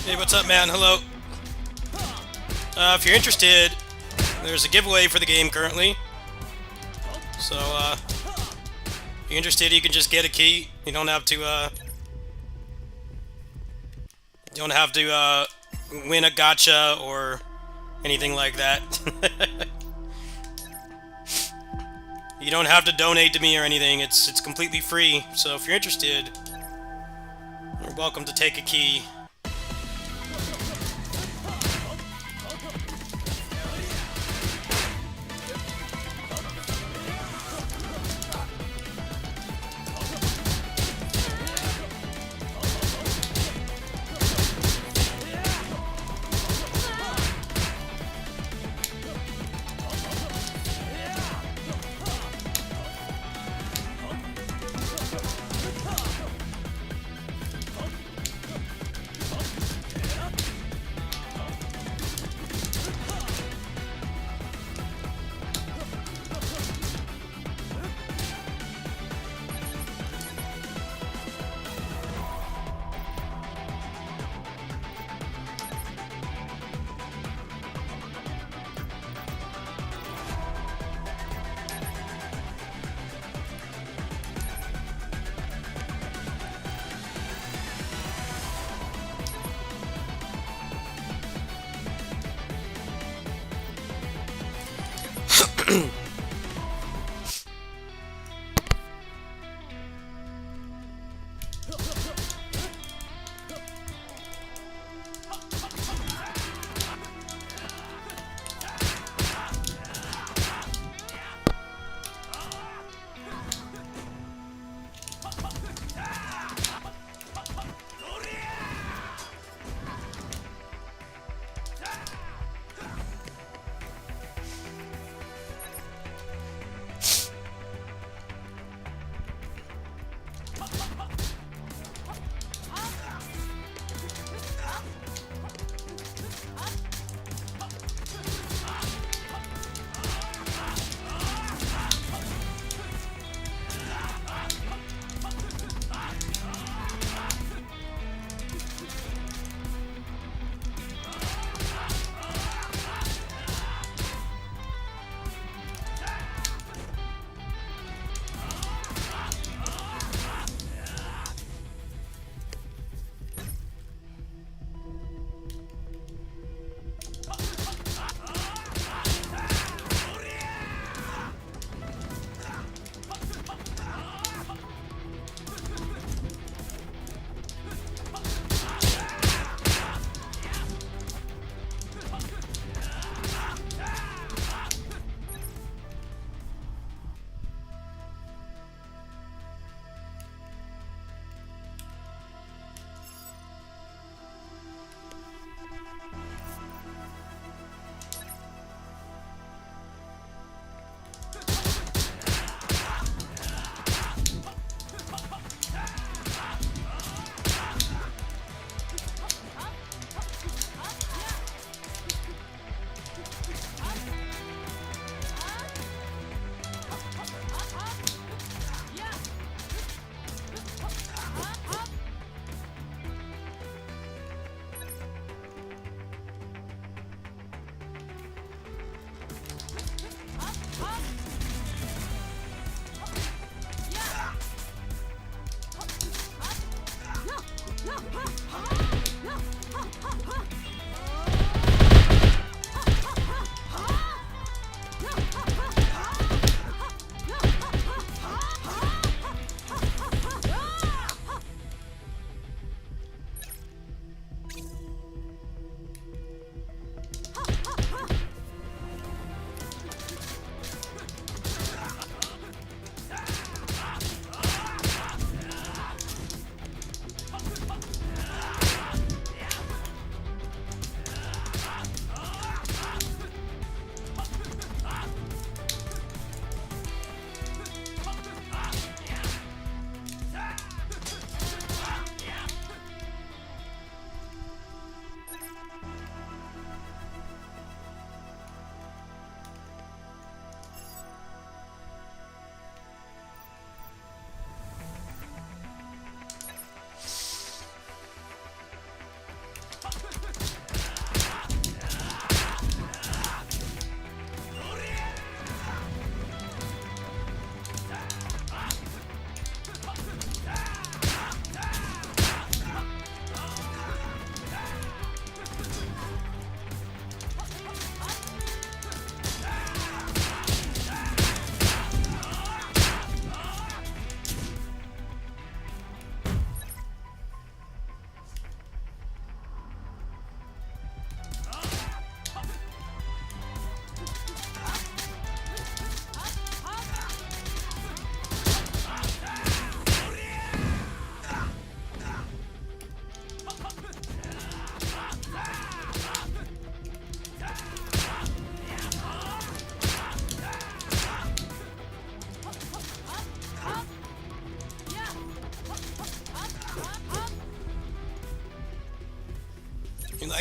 Hey, what's up, man? Hello. If you're interested, there's a giveaway for the game currently. So, if you're interested, you can just get a key. You don't have to, win a gacha or anything like that. You don't have to donate to me or anything. It's completely free. So if you're interested, you're welcome to take a key.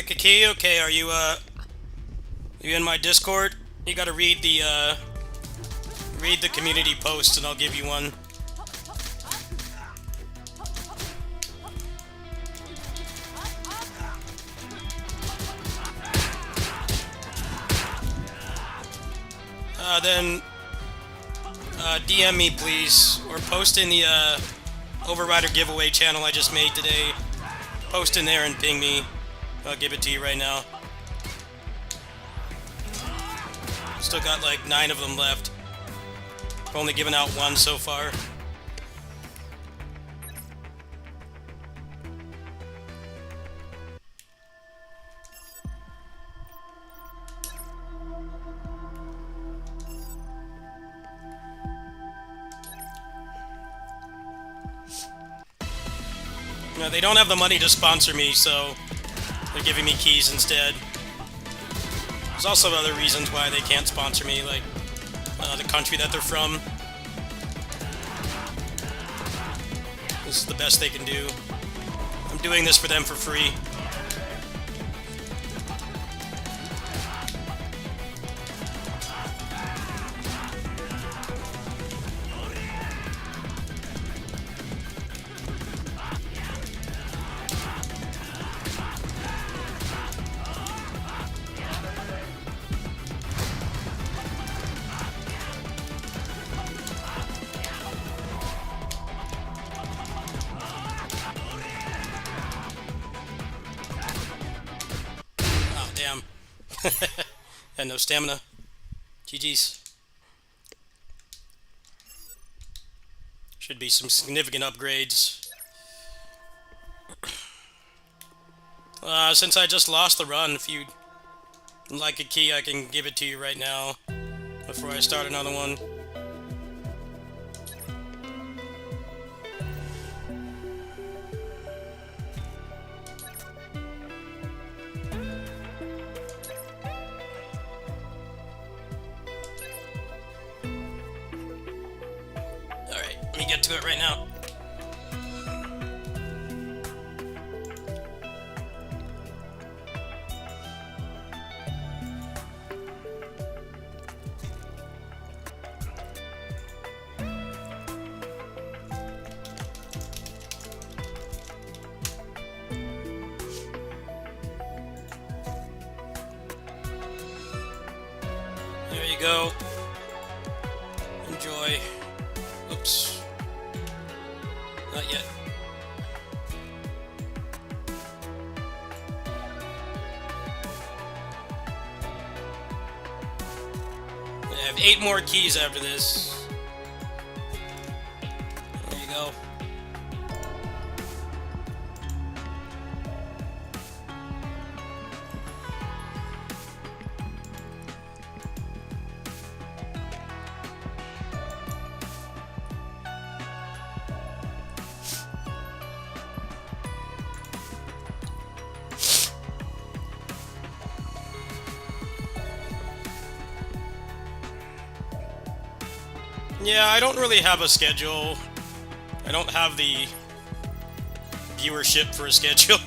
Like a key? Okay, are you in my Discord? You gotta read the community post and I'll give you one. Then DM me please, or post in the Overrider giveaway channel I just made today. Post in there and ping me. I'll give it to you right now. Still got like 9 of them left. I've only given out 1 so far. No, they don't have the money to sponsor me, so they're giving me keys instead. There's also other reasons why they can't sponsor me, like the country that they're from. This is the best they can do. I'm doing this for them for free. And no stamina. GG's. Should be some significant upgrades. Since I just lost the run, if you'd like a key, I can give it to you right now before I start another one. Let me get to it right now. There you go. Enjoy. Oops. Not yet. I have 8 more keys after this. There you go. Yeah, I don't really have a schedule. I don't have the viewership for a schedule,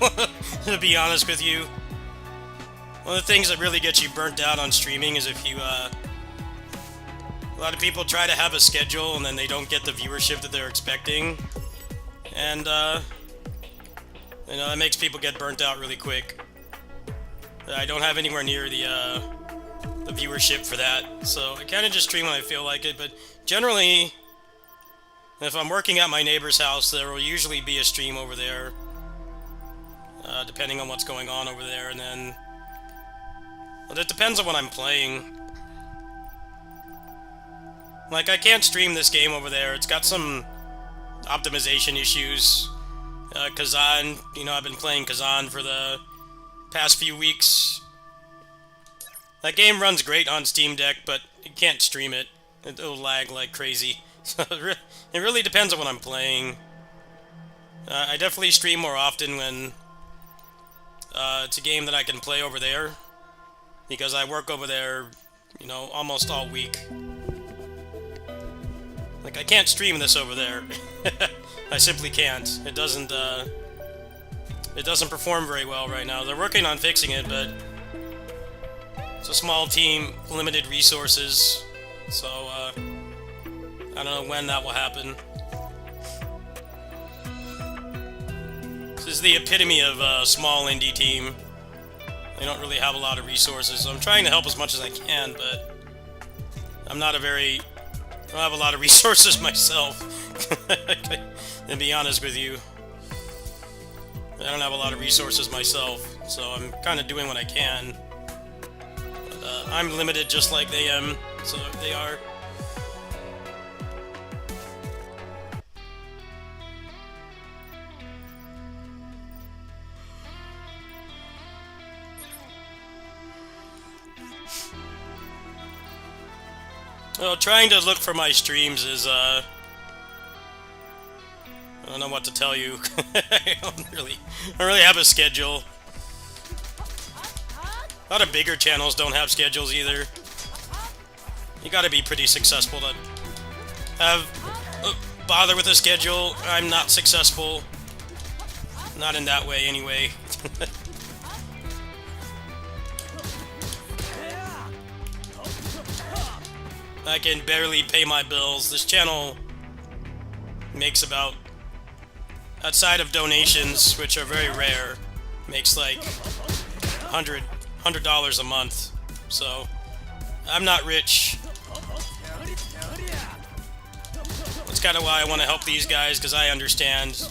to be honest with you. One of the things that really gets you burnt out on streaming is if you, a lot of people try to have a schedule and then they don't get the viewership that they're expecting. And, you know, that makes people get burnt out really quick. I don't have anywhere near the viewership for that, so I kind of just stream when I feel like it, but generally, if I'm working at my neighbor's house, there will usually be a stream over there, depending on what's going on over there, and then, well, it depends on what I'm playing. Like, I can't stream this game over there, it's got some optimization issues. Kazan, you know, I've been playing Kazan for the past few weeks. That game runs great on Steam Deck, but you can't stream it. It'll lag like crazy. So it really depends on what I'm playing. I definitely stream more often when it's a game that I can play over there, because I work over there, you know, almost all week. Like, I can't stream this over there. I simply can't. It it doesn't perform very well right now. They're working on fixing it, but it's a small team, limited resources, so I don't know when that will happen. This is the epitome of a small indie team. They don't really have a lot of resources, so I'm trying to help as much as I can, but I don't have a lot of resources myself, to be honest with you. I don't have a lot of resources myself, so I'm kind of doing what I can. But, I'm limited just like they are. Well, trying to look for my streams is, I don't know what to tell you. I don't really have a schedule. A lot of bigger channels don't have schedules either. You gotta be pretty successful to bother with a schedule. I'm not successful. Not in that way, anyway. I can barely pay my bills. This channel makes about, outside of donations, which are very rare, makes like $100 a month. So I'm not rich. That's kind of why I want to help these guys, because I understand.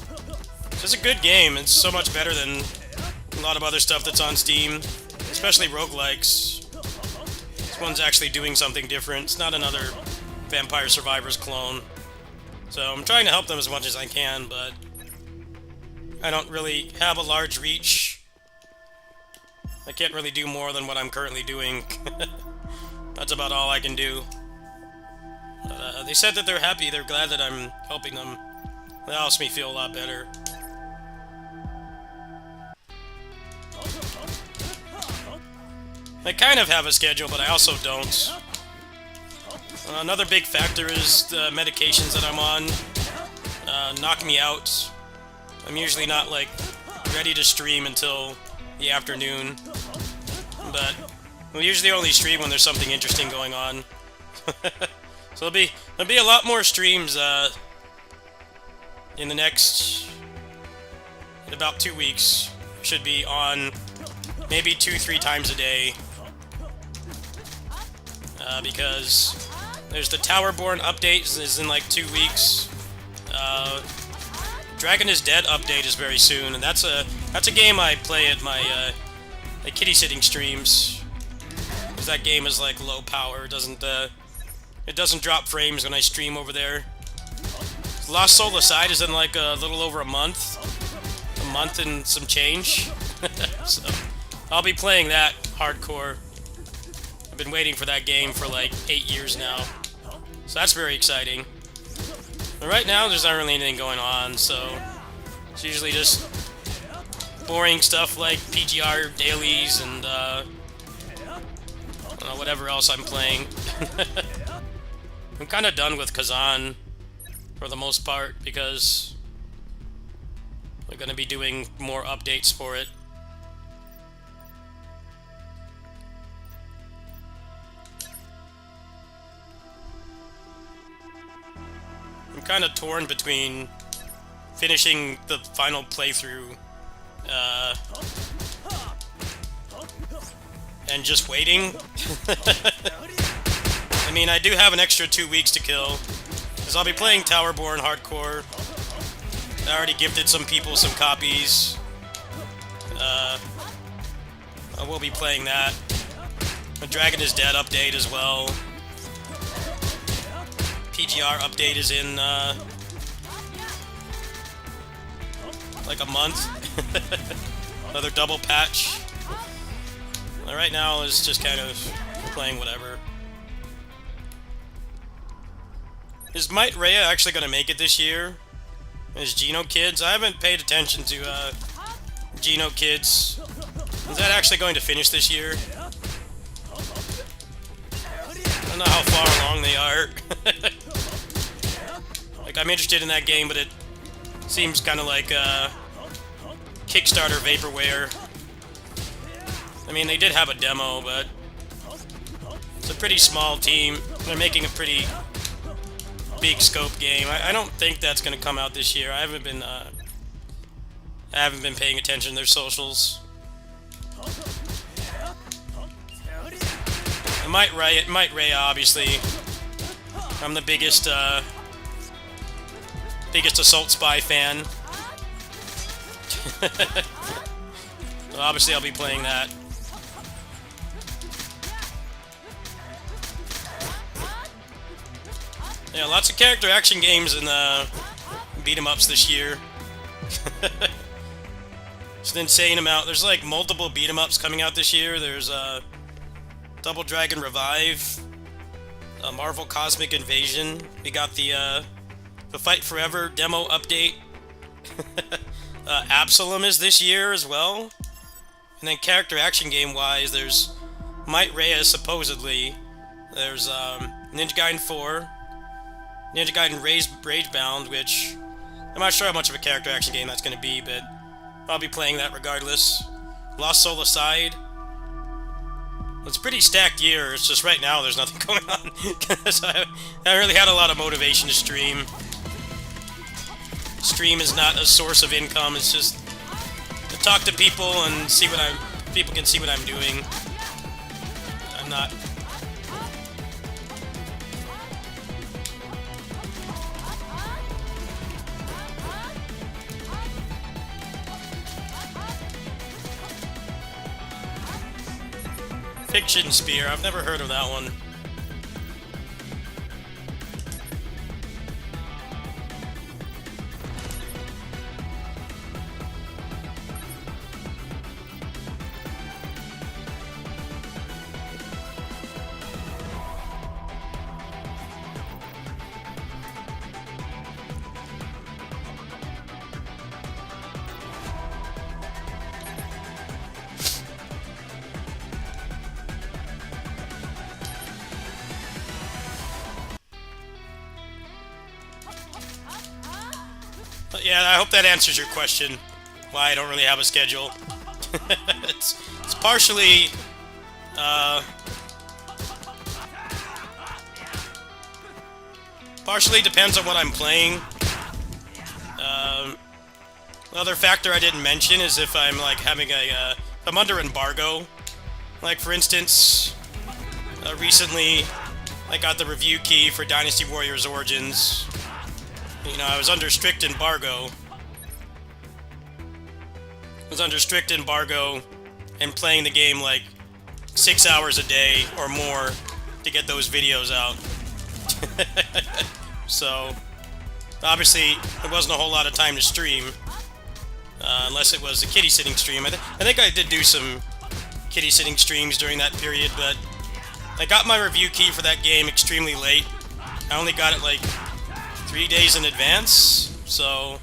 It's a good game. It's so much better than a lot of other stuff that's on Steam, especially roguelikes. This one's actually doing something different. It's not another Vampire Survivors clone. So I'm trying to help them as much as I can, but I don't really have a large reach. I can't really do more than what I'm currently doing. That's about all I can do. They said that they're happy, they're glad that I'm helping them. That helps me feel a lot better. I kind of have a schedule, but I also don't. Another big factor is the medications that I'm on knock me out. I'm usually not, like, ready to stream until the afternoon. But we usually only stream when there's something interesting going on. So there'll be a lot more streams in the next, in about 2 weeks. Should be on maybe 2-3 times a day. Because there's the Towerborn update is in like 2 weeks. Dragon is Dead update is very soon, and that's a game I play at my kitty sitting streams. Because that game is like low power. It doesn't drop frames when I stream over there. Lost Soul Aside is in like a little over a month and some change. So I'll be playing that hardcore. I've been waiting for that game for like 8 years now. So that's very exciting. But right now there's not really anything going on, so it's usually just boring stuff like PGR dailies and I don't know, whatever else I'm playing. I'm kind of done with Kazan for the most part because we're going to be doing more updates for it. I'm kind of torn between finishing the final playthrough and just waiting. I mean, I do have an extra 2 weeks to kill, because I'll be playing Towerborn Hardcore. I already gifted some people some copies. I will be playing that. The Dragon is Dead update as well. PGR update is in, like a month. Another double patch. Right now is just kind of playing whatever. Is Might Rhea actually going to make it this year? Is Geno Kids? I haven't paid attention to Geno Kids. Is that actually going to finish this year? I don't know how far along they are. Like, I'm interested in that game, but it seems kind of like Kickstarter vaporware. I mean, they did have a demo, but it's a pretty small team. They're making a pretty big scope game. I don't think that's going to come out this year. I haven't been paying attention to their socials. It might Raya, obviously. I'm the biggest Assault Spy fan. So obviously I'll be playing that. Yeah, lots of character action games and beat 'em ups this year. It's an insane amount. There's like multiple beat 'em ups coming out this year. There's Double Dragon Revive, Marvel Cosmic Invasion. We got the Fight Forever demo update. Absalom is this year as well. And then character action game wise, there's Might Reyes supposedly. There's Ninja Gaiden 4, Ninja Gaiden Ragebound, which I'm not sure how much of a character action game that's going to be, but I'll be playing that regardless. Lost Soul Aside. It's a pretty stacked year. It's just right now there's nothing going on. So I haven't really had a lot of motivation to stream. Stream is not a source of income. It's just to talk to people and see what people can see what I'm doing. I'm not. Fiction Spear. I've never heard of that one. But yeah, I hope that answers your question. Why I don't really have a schedule. It's partially partially depends on what I'm playing. Another factor I didn't mention is if I'm like having a if I'm under embargo. Like for instance, recently I got the review key for Dynasty Warriors Origins. You know, I was under strict embargo. And playing the game like 6 hours a day or more to get those videos out. So, obviously, there wasn't a whole lot of time to stream. Unless it was a kitty sitting stream. I think I did do some kitty sitting streams during that period, but I got my review key for that game extremely late. I only got it like 3 days in advance, so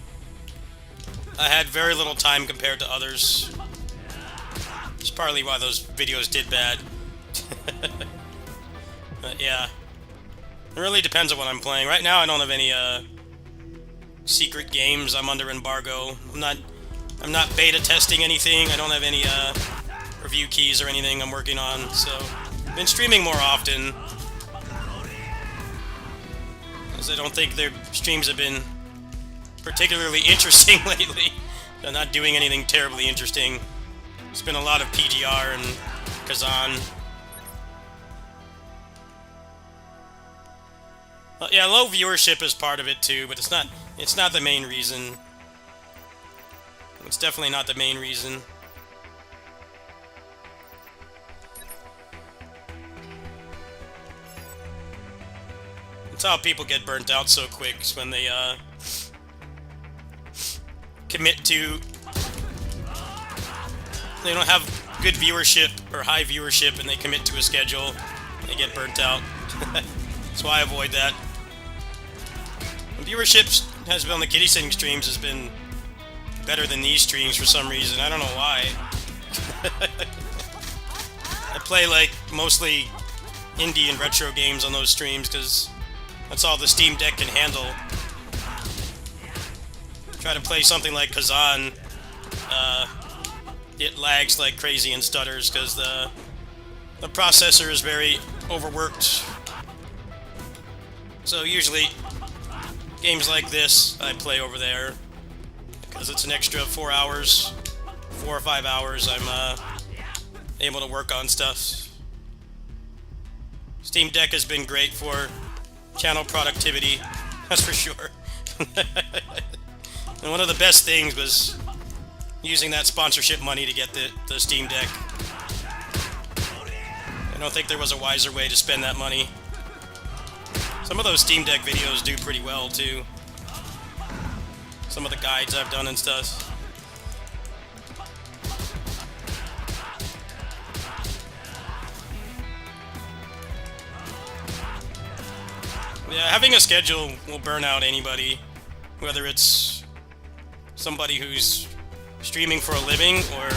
I had very little time compared to others. It's partly why those videos did bad. But yeah, it really depends on what I'm playing. Right now I don't have any secret games. I'm under embargo. I'm not beta testing anything. I don't have any review keys or anything I'm working on, so I've been streaming more often. I don't think their streams have been particularly interesting lately. They're not doing anything terribly interesting. It's been a lot of PGR and Kazan. Well, yeah, low viewership is part of it too, but it's not the main reason. It's definitely not the main reason. That's how people get burnt out so quick, is when they commit to... They don't have good viewership or high viewership and they commit to a schedule, they get burnt out. That's why I avoid that. Viewership has been on the kitty sitting streams has been better than these streams for some reason. I don't know why. I play like mostly indie and retro games on those streams because that's all the Steam Deck can handle. Try to play something like Kazan it lags like crazy and stutters because the processor is very overworked. So usually games like this I play over there because it's an extra 4 hours, 4 or 5 hours I'm able to work on stuff. Steam Deck has been great for channel productivity, that's for sure. And one of the best things was using that sponsorship money to get the Steam Deck. I don't think there was a wiser way to spend that money. Some of those Steam Deck videos do pretty well too. Some of the guides I've done and stuff. Yeah, having a schedule will burn out anybody, whether it's somebody who's streaming for a living or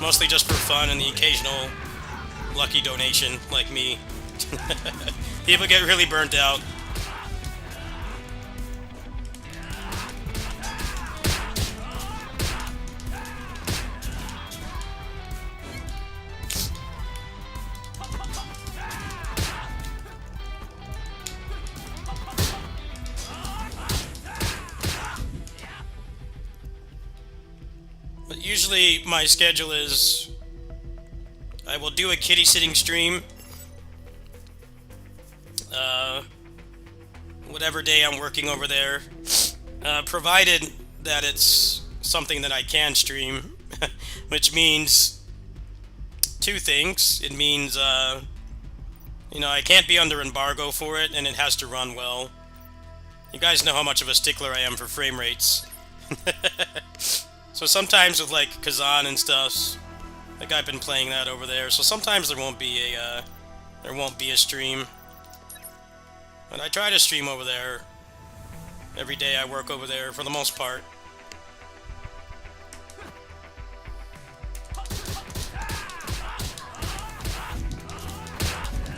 mostly just for fun and the occasional lucky donation like me. People get really burnt out. But usually my schedule is I will do a kitty sitting stream whatever day I'm working over there, provided that it's something that I can stream, which means two things. It means you know, I can't be under embargo for it, and it has to run well. You guys know how much of a stickler I am for frame rates. So sometimes with like Kazan and stuff, like I've been playing that over there, so sometimes there won't be a stream. But I try to stream over there every day I work over there for the most part.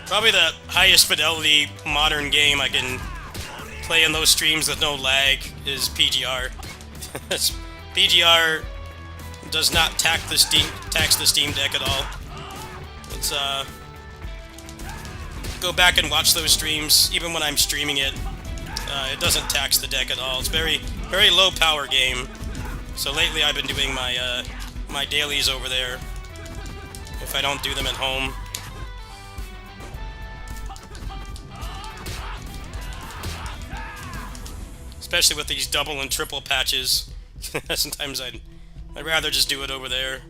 Probably the highest fidelity modern game I can play in those streams with no lag is PGR. PGR does not tax the Steam Deck at all. It's go back and watch those streams. Even when I'm streaming it, it doesn't tax the deck at all. It's very low power game. So lately I've been doing my my dailies over there if I don't do them at home. Especially with these double and triple patches. Sometimes I'd rather just do it over there.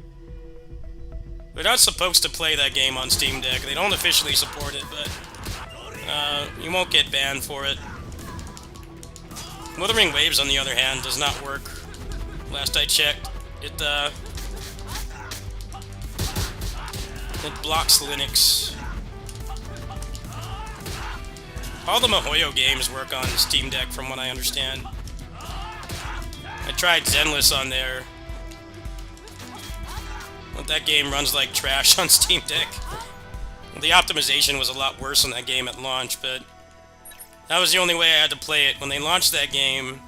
They're not supposed to play that game on Steam Deck. They don't officially support it, but you won't get banned for it. Wuthering Waves, on the other hand, does not work. Last I checked, it blocks Linux. All the MiHoYo games work on Steam Deck, from what I understand. I tried Zenless on there. But that game runs like trash on Steam Deck. The optimization was a lot worse in that game at launch, but that was the only way I had to play it. When they launched that game,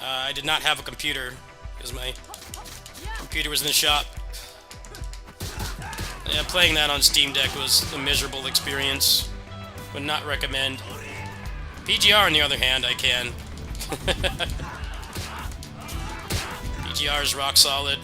I did not have a computer, because my computer was in the shop. Yeah, playing that on Steam Deck was a miserable experience. Would not recommend. PGR, on the other hand, I can. PGR is rock solid.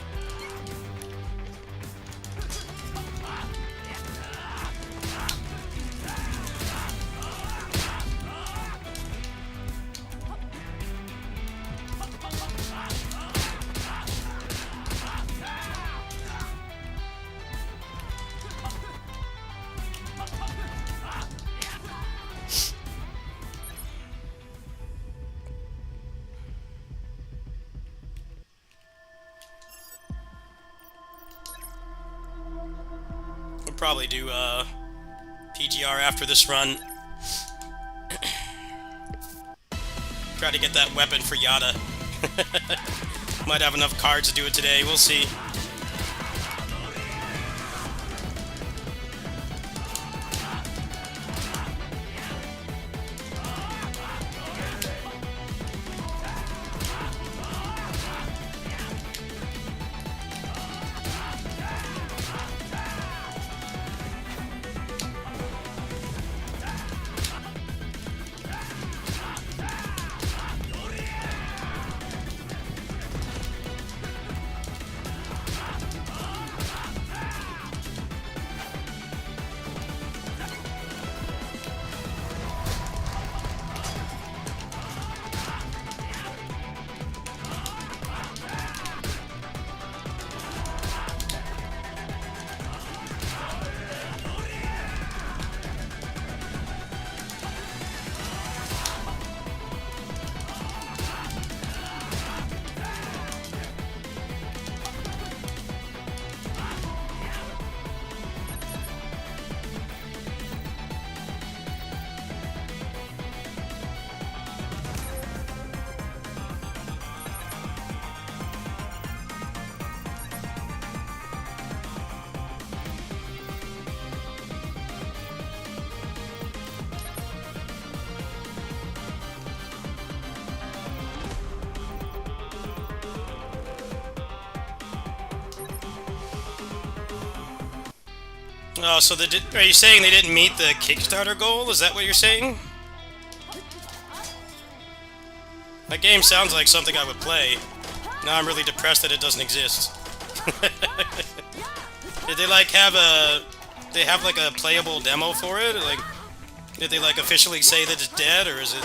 Probably do PGR after this run. Try to get that weapon for Yada. Might have enough cards to do it today, we'll see. Oh, so are you saying they didn't meet the Kickstarter goal? Is that what you're saying? That game sounds like something I would play. Now I'm really depressed that it doesn't exist. Did they like have a... They have like a playable demo for it? Like, did they like officially say that it's dead, or is it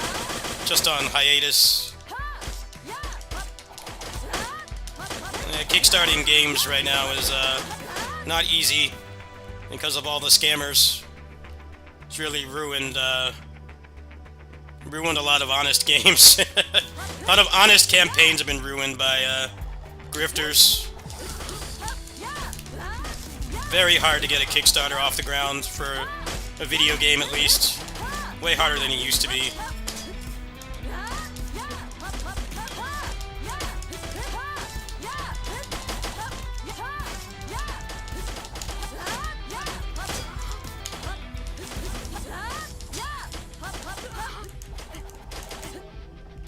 just on hiatus? Yeah, kickstarting games right now is not easy because of all the scammers. It's really ruined ruined a lot of honest games. A lot of honest campaigns have been ruined by grifters. Very hard to get a Kickstarter off the ground for a video game, at least. Way harder than it used to be.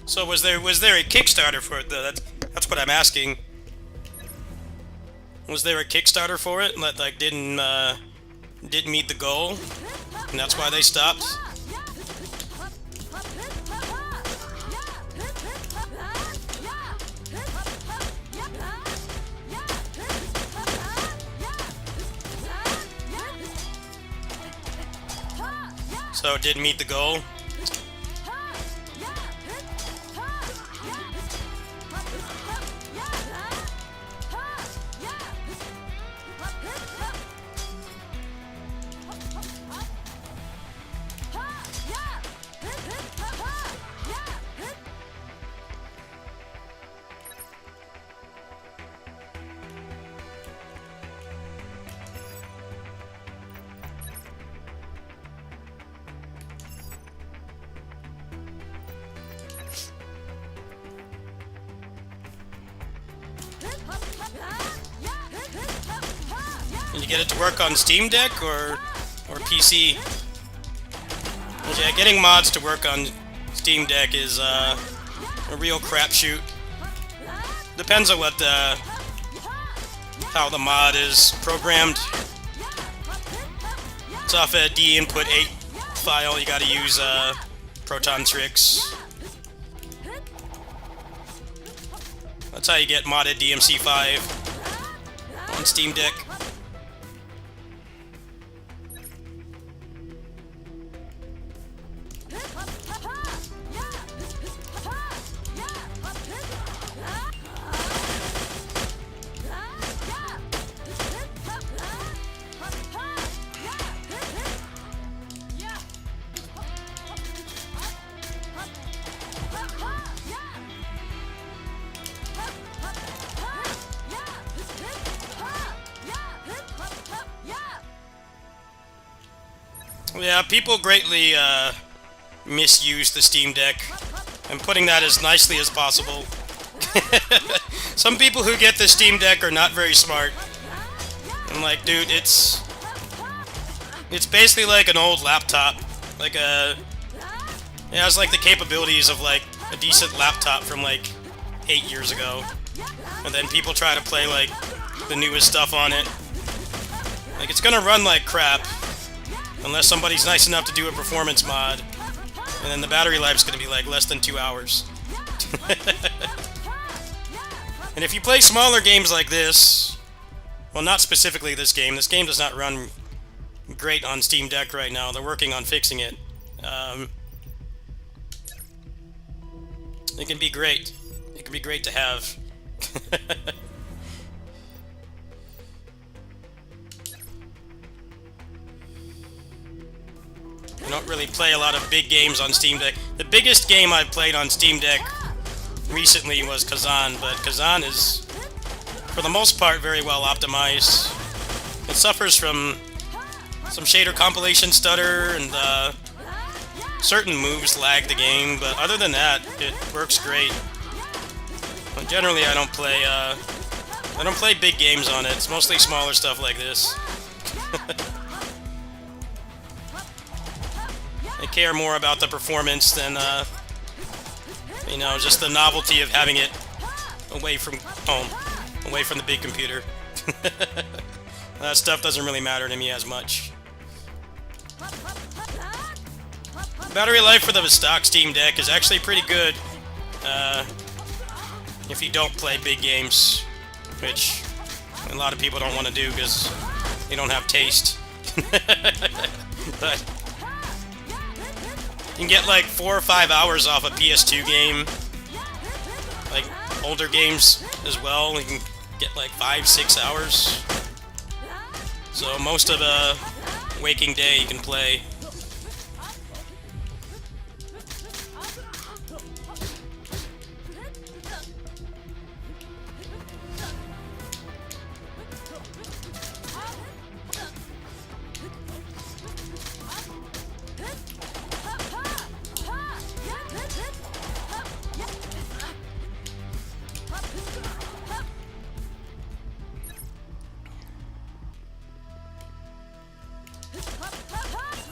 So was there a Kickstarter for it though? That's what I'm asking. Was there a Kickstarter for it that like didn't meet the goal, and that's why they stopped? So it didn't meet the goal. Can you get it to work on Steam Deck or PC? Yeah, getting mods to work on Steam Deck is a real crapshoot. Depends on what how the mod is programmed. It's off a D-input 8 file. You got to use Proton Tricks. That's how you get modded DMC5 on Steam Deck. Yeah, people greatly misuse the Steam Deck. I'm putting that as nicely as possible. Some people who get the Steam Deck are not very smart. I'm like, dude, it's basically like an old laptop. Like it has like the capabilities of like a decent laptop from like 8 years ago. And then people try to play like the newest stuff on it. Like, it's gonna run like crap. Unless somebody's nice enough to do a performance mod. And then the battery life's gonna be like less than 2 hours. And if you play smaller games like this, well, not specifically this game does not run great on Steam Deck right now. They're working on fixing it. It can be great. It can be great to have. I don't really play a lot of big games on Steam Deck. The biggest game I've played on Steam Deck recently was Kazan, but Kazan is, for the most part, very well optimized. It suffers from some shader compilation stutter, and certain moves lag the game, but other than that, it works great. But generally, I don't play big games on it. It's mostly smaller stuff like this. I care more about the performance than, you know, just the novelty of having it away from home, away from the big computer. That stuff doesn't really matter to me as much. Battery life for the stock Steam Deck is actually pretty good if you don't play big games, which a lot of people don't want to do because they don't have taste. But you can get like 4 or 5 hours off a PS2 game, like older games as well. You can get like 5-6 hours. So most of a waking day you can play.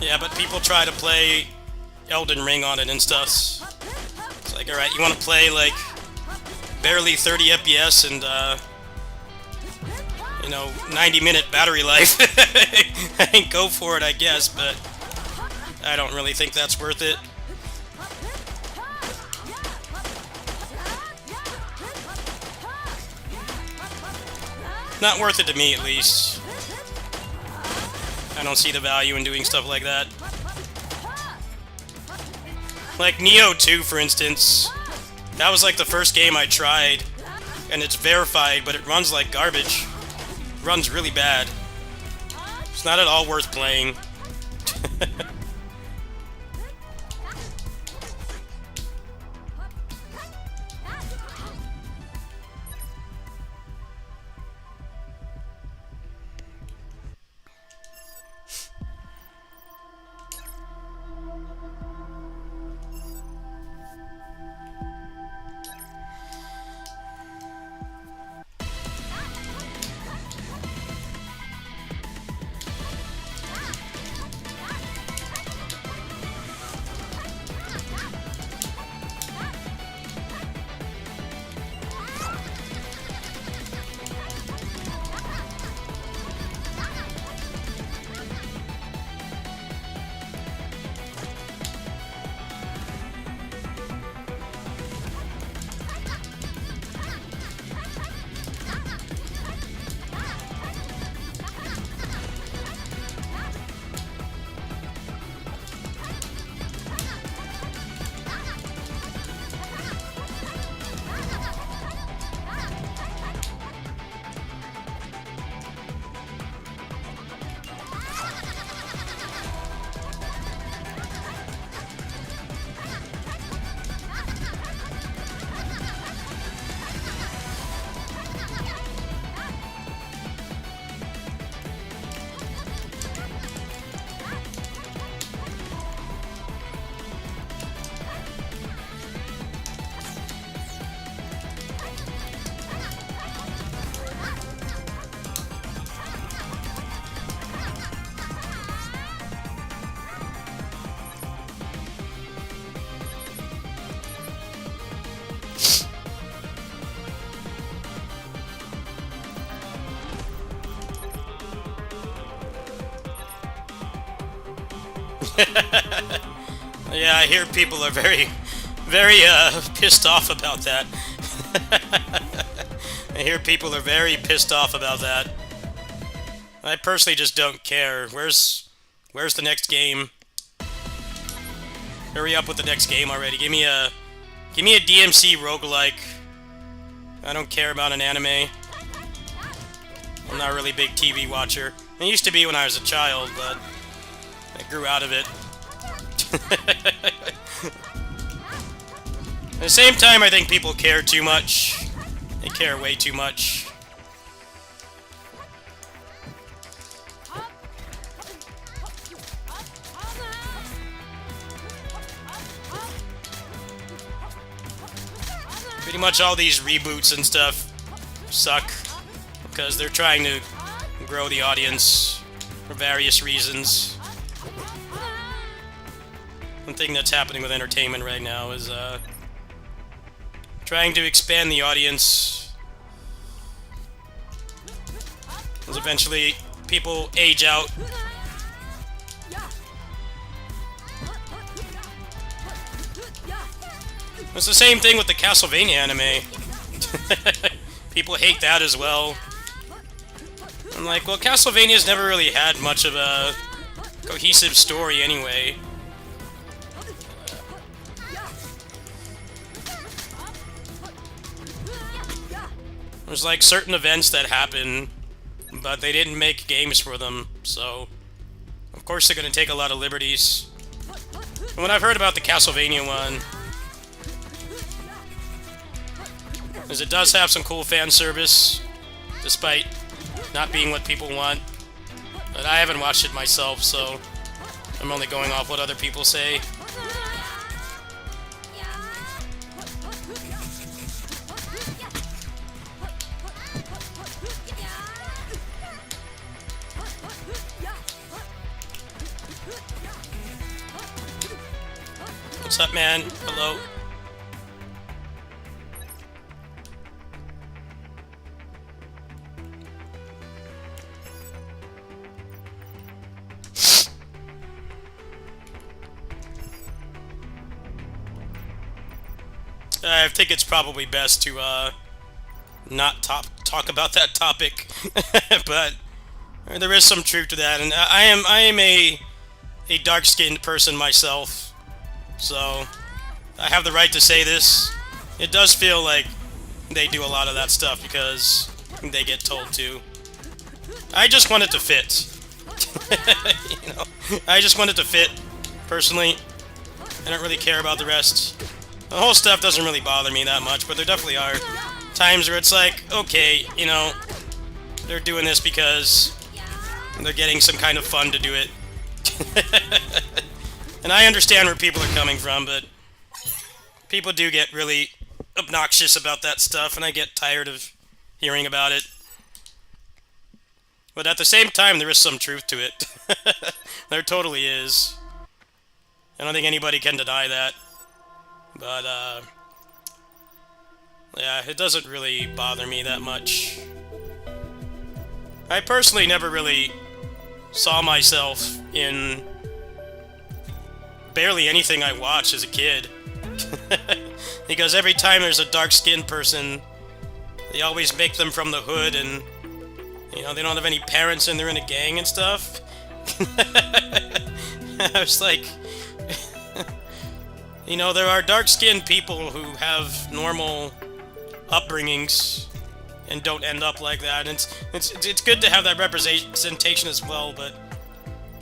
Yeah, but people try to play Elden Ring on it and stuff. It's like, alright, you want to play like barely 30 FPS and, 90-minute battery life. Go for it, I guess, but I don't really think that's worth it. Not worth it to me, at least. I don't see the value in doing stuff like that. Like Nioh 2, for instance. That was like the first game I tried, and it's verified, but it runs like garbage. It runs really bad. It's not at all worth playing. Yeah, I hear people are very pissed off about that. I hear people are very pissed off about that. I personally just don't care. Where's the next game? Hurry up with the next game already. Give me a DMC roguelike. I don't care about an anime. I'm not a really big TV watcher. I used to be when I was a child, but I grew out of it. At the same time, I think people care too much. They care way too much. Pretty much all these reboots and stuff suck because they're trying to grow the audience for various reasons. One thing that's happening with entertainment right now is trying to expand the audience. Because eventually people age out. It's the same thing with the Castlevania anime. People hate that as well. I'm like, well, Castlevania's never really had much of a cohesive story anyway. There's like certain events that happen, but they didn't make games for them, so of course they're going to take a lot of liberties. And what I've heard about the Castlevania one is it does have some cool fan service, despite not being what people want. But I haven't watched it myself, so I'm only going off what other people say. What's up, man? Hello. I think it's probably best to not talk about that topic, but there is some truth to that, and I am a dark-skinned person myself, so I have the right to say this. It does feel like they do a lot of that stuff because they get told to. I just want it to fit. You know, I just want it to fit, personally. I don't really care about the rest. The whole stuff doesn't really bother me that much, but there definitely are times where it's like, okay, you know, they're doing this because they're getting some kind of fun to do it. And I understand where people are coming from, but people do get really obnoxious about that stuff, and I get tired of hearing about it. But at the same time, there is some truth to it. There totally is. I don't think anybody can deny that. But, yeah, it doesn't really bother me that much. I personally never really saw myself in barely anything I watched as a kid. Because every time there's a dark-skinned person, they always make them from the hood, and, you know, they don't have any parents and they're in a gang and stuff. I was like... You know, there are dark-skinned people who have normal upbringings and don't end up like that. And it's good to have that representation as well, but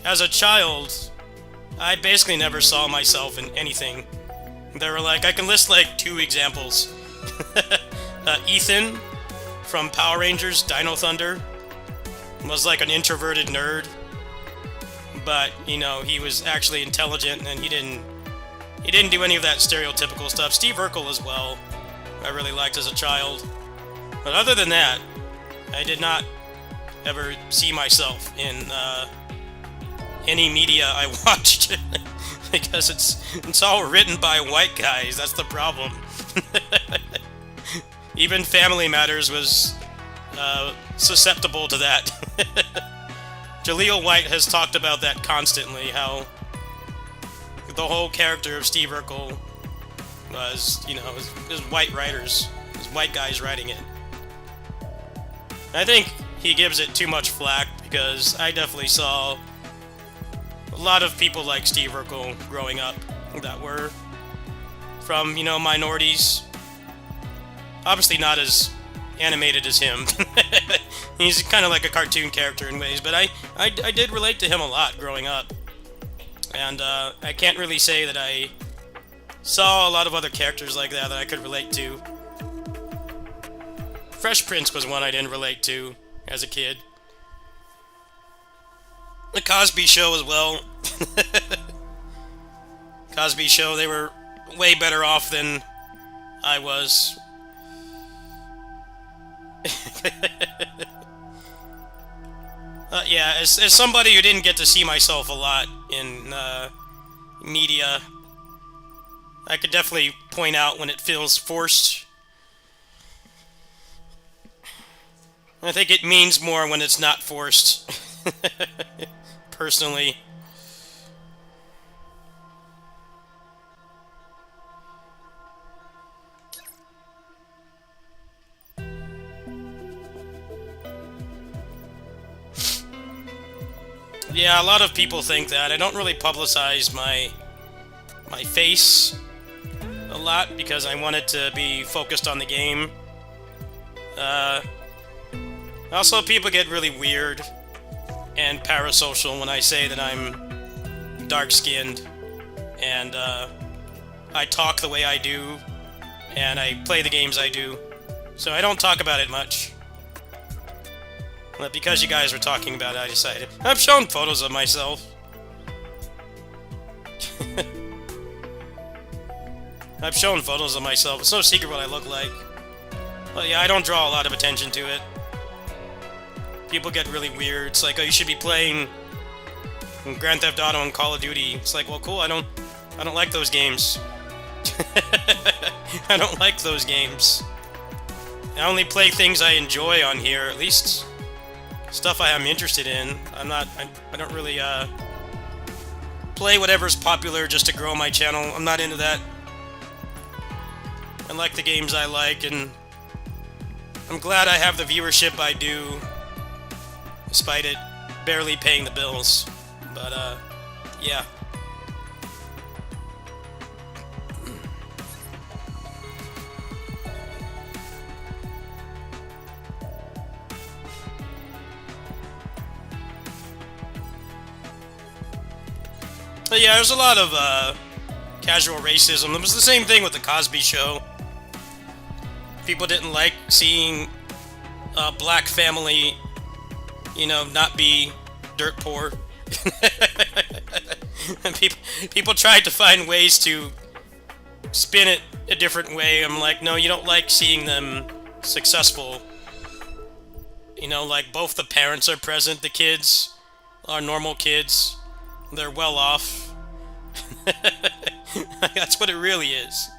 as a child, I basically never saw myself in anything. There were like, I can list like 2 examples. Ethan from Power Rangers Dino Thunder was like an introverted nerd, but, you know, he was actually intelligent and he didn't do any of that stereotypical stuff. Steve Urkel as well, I really liked as a child. But other than that, I did not ever see myself in any media I watched. Because it's all written by white guys, that's the problem. Even Family Matters was susceptible to that. Jaleel White has talked about that constantly, how the whole character of Steve Urkel was, you know, it was white writers, it was white guys writing it. I think he gives it too much flack because I definitely saw a lot of people like Steve Urkel growing up that were from, you know, minorities. Obviously not as animated as him. He's kind of like a cartoon character in ways, but I did relate to him a lot growing up. And I can't really say that I saw a lot of other characters like that I could relate to. Fresh Prince was one I didn't relate to as a kid. The Cosby Show as well. Cosby Show, they were way better off than I was. Yeah, as somebody who didn't get to see myself a lot in media, I could definitely point out when it feels forced. I think it means more when it's not forced. Personally. Yeah, a lot of people think that. I don't really publicize my face a lot because I want it to be focused on the game. Also, people get really weird and parasocial when I say that I'm dark-skinned and I talk the way I do and I play the games I do. So I don't talk about it much. But because you guys were talking about it, I decided. I've shown photos of myself. I've shown photos of myself. It's no secret what I look like. But yeah, I don't draw a lot of attention to it. People get really weird. It's like, oh, you should be playing Grand Theft Auto and Call of Duty. It's like, well, cool. I don't like those games. I don't like those games. I only play things I enjoy on here, at least stuff I am interested in. I don't really play whatever's popular just to grow my channel. I'm not into that. I like the games I like, and I'm glad I have the viewership I do, despite it barely paying the bills. But yeah. But yeah, there's a lot of casual racism. It was the same thing with the Cosby Show. People didn't like seeing a black family, you know, not be dirt poor. And people tried to find ways to spin it a different way. I'm like, no, you don't like seeing them successful. You know, like both the parents are present, the kids are normal kids. They're well off. That's what it really is.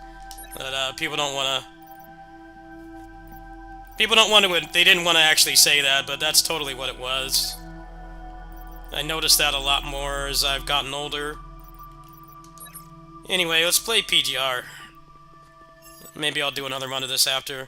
But people don't want to. People don't want to. They didn't want to actually say that, but that's totally what it was. I noticed that a lot more as I've gotten older. Anyway, let's play PGR. Maybe I'll do another run of this after.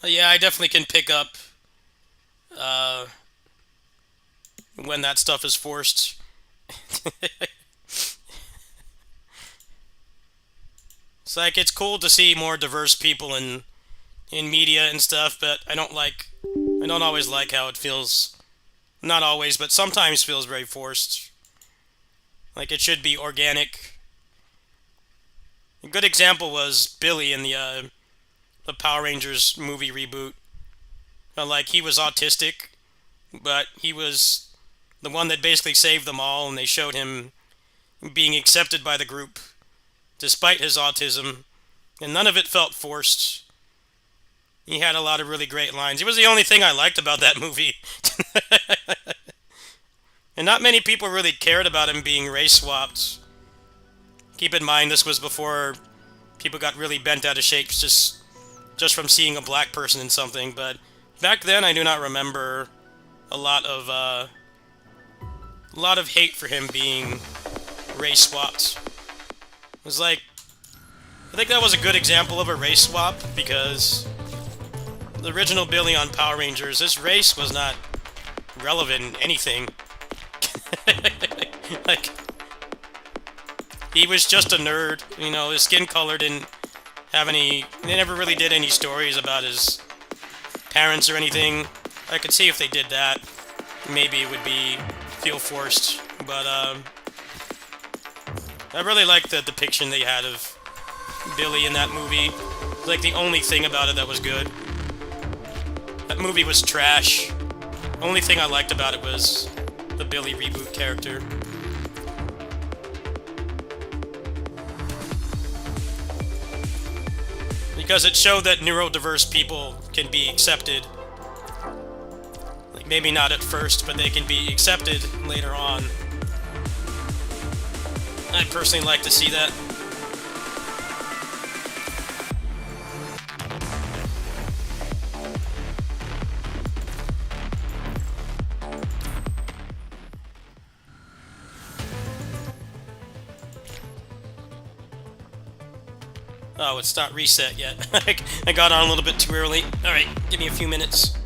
Yeah, I definitely can pick up when that stuff is forced. It's like, it's cool to see more diverse people in media and stuff, but I don't always like how it feels. Not always, but sometimes feels very forced. Like, it should be organic. A good example was Billy in the Power Rangers movie reboot. Like, he was autistic, but he was the one that basically saved them all, and they showed him being accepted by the group despite his autism, and none of it felt forced. He had a lot of really great lines. It was the only thing I liked about that movie. And not many people really cared about him being race swapped. Keep in mind, this was before people got really bent out of shape just from seeing a black person in something, but back then I do not remember a lot of hate for him being race swapped. It was like, I think that was a good example of a race swap, because the original Billy on Power Rangers, his race was not relevant in anything. Like, he was just a nerd, you know, his skin color didn't have any, they never really did any stories about his parents or anything. I could see if they did that, maybe it would feel forced, but I really liked the depiction they had of Billy in that movie. Like, the only thing about it that was good. That movie was trash. Only thing I liked about it was the Billy reboot character. because it showed that neurodiverse people can be accepted. Like, maybe not at first, but they can be accepted later on. I'd personally like to see that. Oh, it's not reset yet. I got on a little bit too early. Alright, give me a few minutes.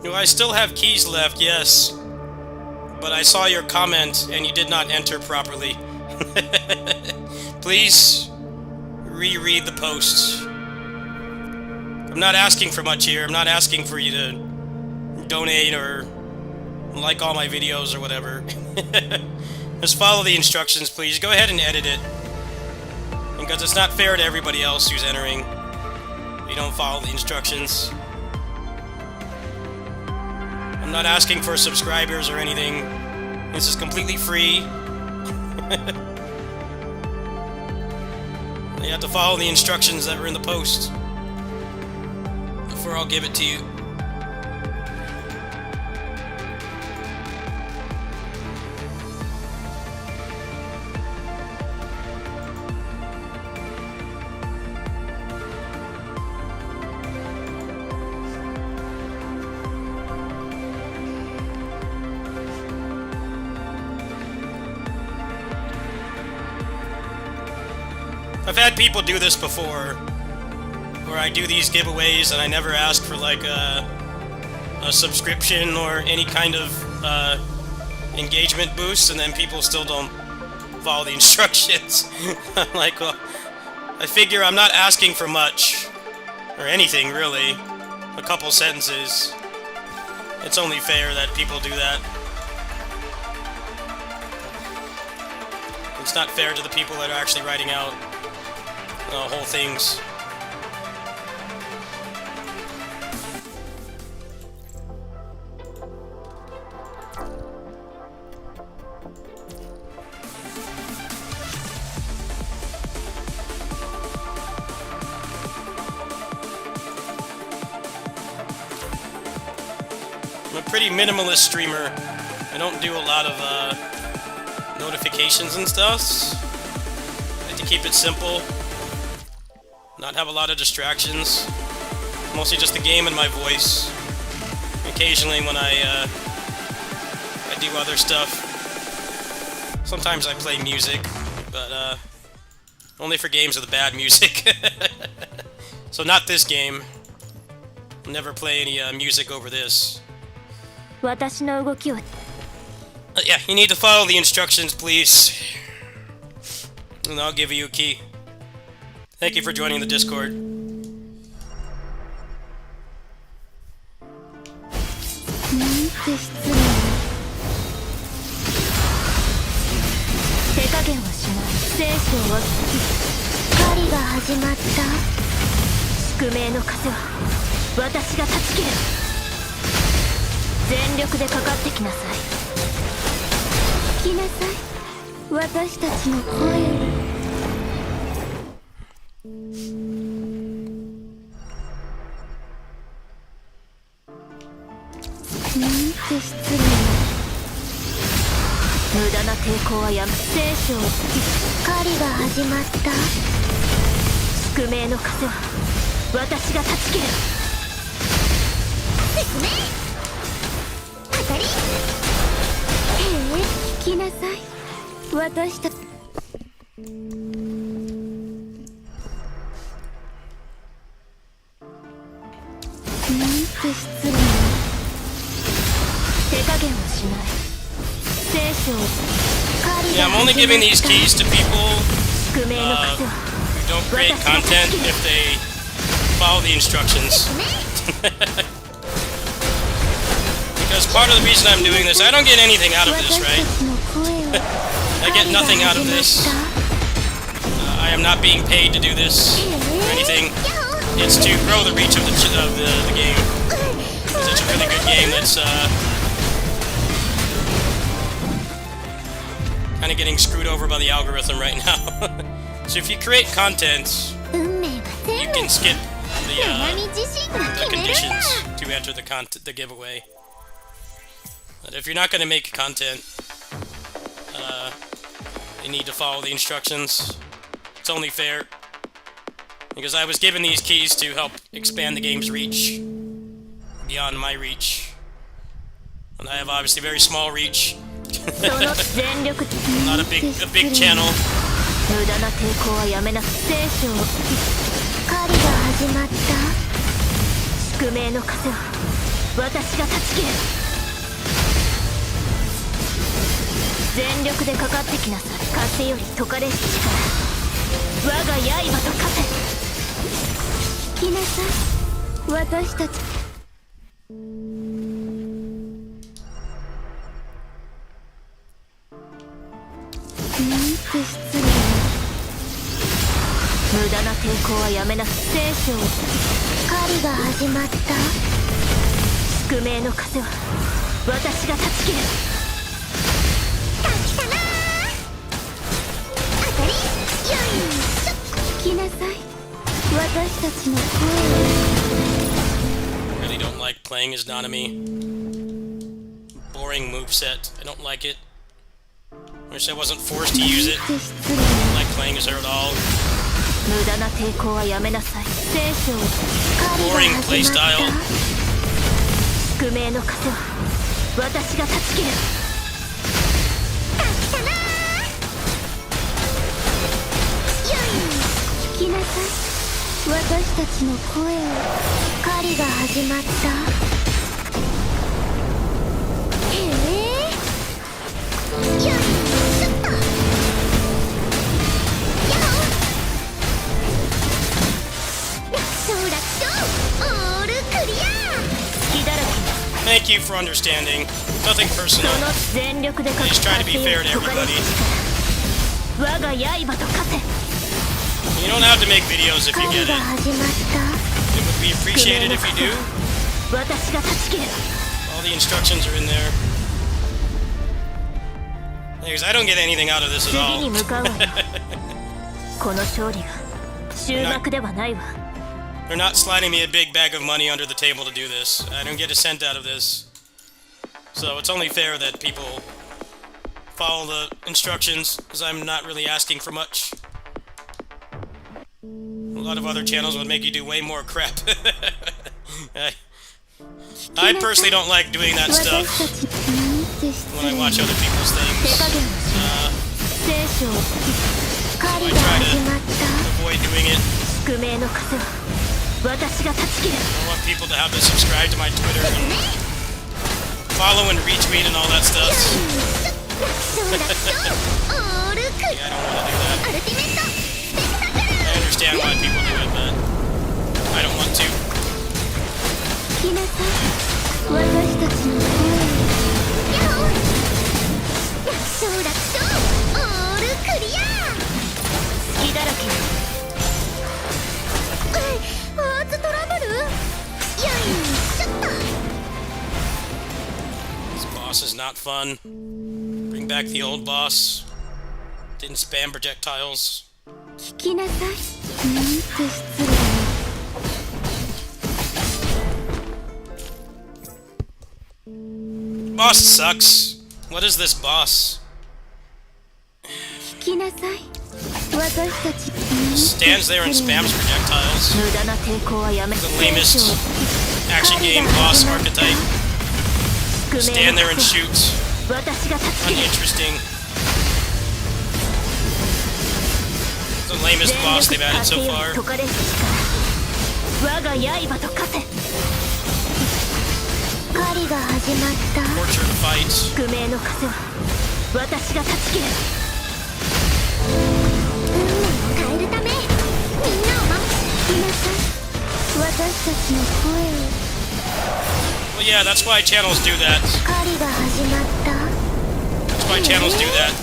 Do I still have keys left? Yes. But I saw your comment and you did not enter properly. Please reread the posts. I'm not asking for much here. I'm not asking for you to donate or like all my videos or whatever. Just follow the instructions, please. Go ahead and edit it. Because it's not fair to everybody else who's entering. You don't follow the instructions. I'm not asking for subscribers or anything. This is completely free. You have to follow the instructions that were in the post before I'll give it to you. I've had people do this before, where I do these giveaways and I never ask for like a subscription or any kind of engagement boost, and then people still don't follow the instructions. I'm like, well, I figure I'm not asking for much, or anything really, a couple sentences. It's only fair that people do that. It's not fair to the people that are actually writing out whole things. I'm a pretty minimalist streamer. I don't do a lot of notifications and stuff. I like to keep it simple. Not have a lot of distractions. Mostly just the game and my voice. Occasionally when I do other stuff. Sometimes I play music, but only for games with bad music. So not this game. I'll never play any music over this. Yeah, you need to follow the instructions, please. And I'll give you a key. Thank you for joining the Discord. 全力でかかってきなさい。来なさい。私たちの声をなんて失礼な。無駄な抵抗はやめ、聖書を狩りが始まった。宿命の風は私が断ち切る。進め当たり。へえ、聞きなさい。私たちなんて失礼な。手加減をしない。聖書を狩り Yeah, が I'm only 始ま giving っ these た。 keys to people 宿命の風は who don't create content if they follow the instructions. Because part of the reason I'm doing this, I don't get anything out of this, 私 right? たちの声を I get nothing out of this. I am not being paid to do this or anything. It's to grow the reach of the game. Because it's a really good game that's kind of getting screwed over by the algorithm right now. So if you create content, 運命が you 全部 can skip ナナ the ミ自身が the 決めるんだ。 conditions to enter the giveaway. But if you're not going to make content, you need to follow the instructions. It's only fair. Because I was given these keys to help expand the game's reach beyond my reach. And I have obviously very small reach. その全力 Not a big channel. 無駄な抵抗はやめな。聖書を狩りが始まった。宿命の風は私が断ち切る。全力でかかってきなさい。風より解かれし力、我が刃と化せ。聞きなさい。私たちなんて失礼な。無駄な抵抗はやめな。聖書を狩りが始まった。宿命の風は私が断ち切る。滝様当たり。よいしょ。聞きなさい。私たちの声を Really don't like playing as Nanami. Boring moveset. I don't like it. Wish I wasn't forced to use it. なんて失礼 I な。 don't like playing as her at all. 無駄な抵抗はやめなさい。聖書を狩りが Boring 始まっ playstyle. た。宿命の風は私が断ち切る。滝様よい。聞きなさい。私たちの声を狩りが始まった。へえ。よいしょっと。楽勝楽勝。オールクリア。隙だらけ。 Thank you for understanding. Nothing そ personal. の全力でか I just try to be け fair to 解かれ everybody. し力、我が刃と化せ。 You don't have to make videos if you 狩 get りが it. 始まった。 It would be appreciated if you do. 私が断ち切る。 All the instructions are in there. Because I don't get anything out of this at 次 all. に向かうわよ。この勝利が終幕ではないわ。 They're not sliding me a big bag of money under the table to do this. I don't get a cent out of this. So it's only fair that people follow the instructions, because I'm not really asking for much. A lot of other channels would make you do way more crap. I personally don't like doing that 私 stuff たちなんて失 when I 礼 watch な。 other people's 手加 things. 減をしない。聖書を狩り I が try 始 to まった。 avoid doing it. 宿命の風は私が断ち切る。 I want people to have to subscribe to my Twitter and follow and retweet and all that stuff. 楽勝楽勝。オールクリ Yeah, I don't want to do that. アルティメットスペクタクル。 I understand why people do it, but I don't want to. 聞きなさい。私たちの声を。楽勝楽勝。オールクリア。隙だらけ。パーツトラブル。よいしょっと。 This boss is not fun. Bring back the old boss. Didn't spam projectiles. 聞きなさい。なんて失礼な。 Boss sucks. What is this boss? 聞きなさい。私たち Stands there and spams projectiles. 無駄な抵抗はやめ The lamest action game boss archetype. Stand there and shoot. 私が助ける。 Uninteresting. The lamest boss they've added so far. 解かれし力。我が刃と化せ。狩りが始まった。 Torture to fight. 宿命の風は私が断ち切る。運命を変えるため、みんなを守りなさい。私たちの声を。 Well, yeah, that's why channels do that. 狩りが始まった。 That's why channels do that.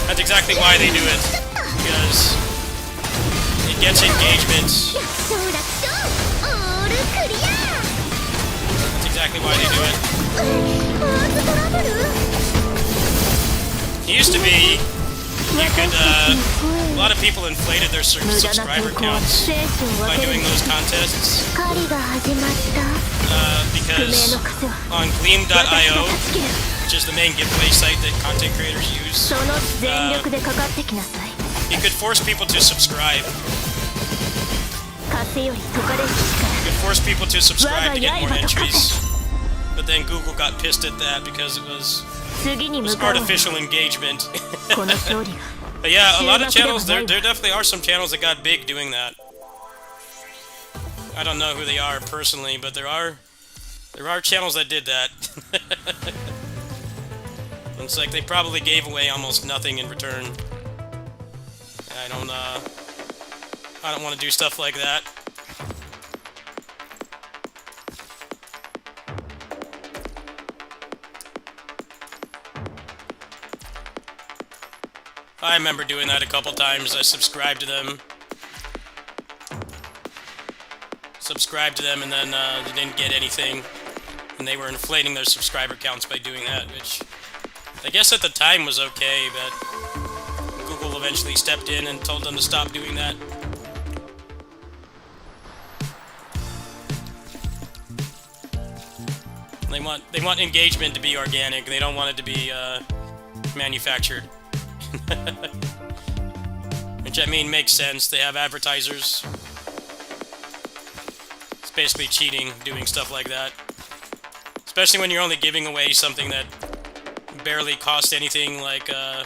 That's exactly why they do it. Because it gets engagement. 承諾書オールクリア。 That's exactly why they do it. パーツトラブル。 It used to be you could, a lot of people inflated their subscriber counts by doing those contests. 狩りが始まった。 Because on Gleam.io, which is the main giveaway site that content creators use, その全力でかかってきなさい。 you could force people to subscribe. 風より解かれし You could force people to subscribe to get more 我が刃と化 entries. But then Google got pissed at that because it was 次に向かう。 artificial engagement. この勝利が But yeah, a lot of channels, there definitely are some channels that got big doing that. I don't know who they are personally, but there are channels that did that. It's like they probably gave away almost nothing in return. I don't want to do stuff like that. I remember doing that a couple times. I subscribed to them. And then they didn't get anything. And they were inflating their subscriber counts by doing that, which I guess at the time was okay, but Google eventually stepped in and told them to stop doing that. They want engagement to be organic. They don't want it to be manufactured. Which, I mean, makes sense. They have advertisers. It's basically cheating, doing stuff like that. Especially when you're only giving away something that barely costs anything, like, I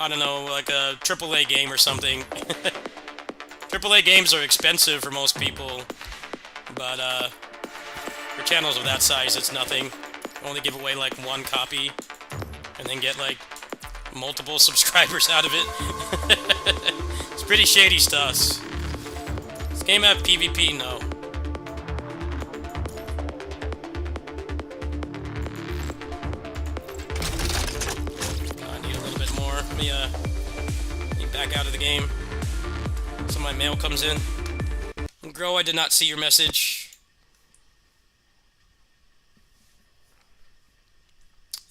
don't know, like a AAA game or something. AAA games are expensive for most people, but, for channels of that size, it's nothing. Only give away, like, one copy, and then get, like, multiple subscribers out of it. It's pretty shady stuff. Does this game have PvP? No. I need a little bit more. Let me back out of the game. So my mail comes in. Grow, I did not see your message.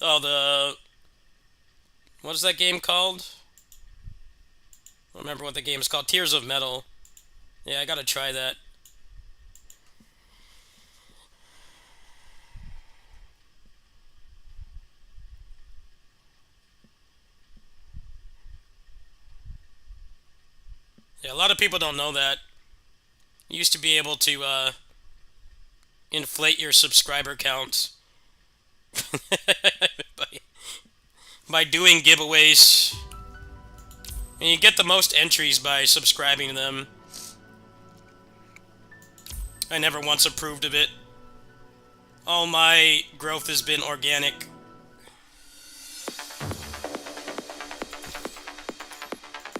Oh, what is that game called? I don't remember what the game is called. Tears of Metal. Yeah, I gotta try that. Yeah, a lot of people don't know that. You used to be able to, inflate your subscriber count by doing giveaways. And you get the most entries by subscribing to them. I never once approved of it. All my growth has been organic.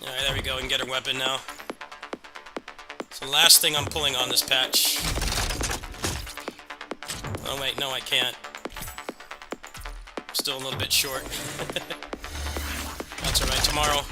Alright, there we go. We can get our weapon now. It's the last thing I'm pulling on this patch. Oh wait, no I can't. I'm still a little bit short. That's alright, tomorrow.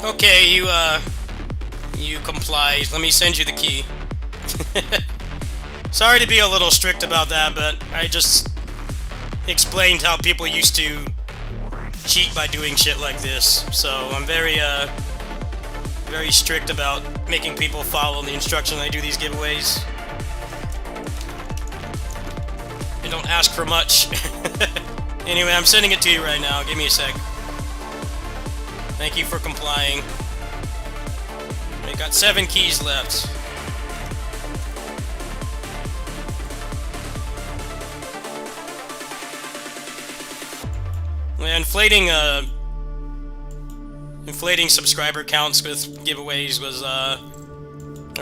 Okay, you complied. Let me send you the key. Sorry to be a little strict about that, but I just explained how people used to cheat by doing shit like this. So I'm very strict about making people follow the instruction when I do these giveaways. I don't ask for much. Anyway, I'm sending it to you right now. Give me a sec. Thank you for complying. We got 7 keys left. Yeah, inflating subscriber counts with giveaways was a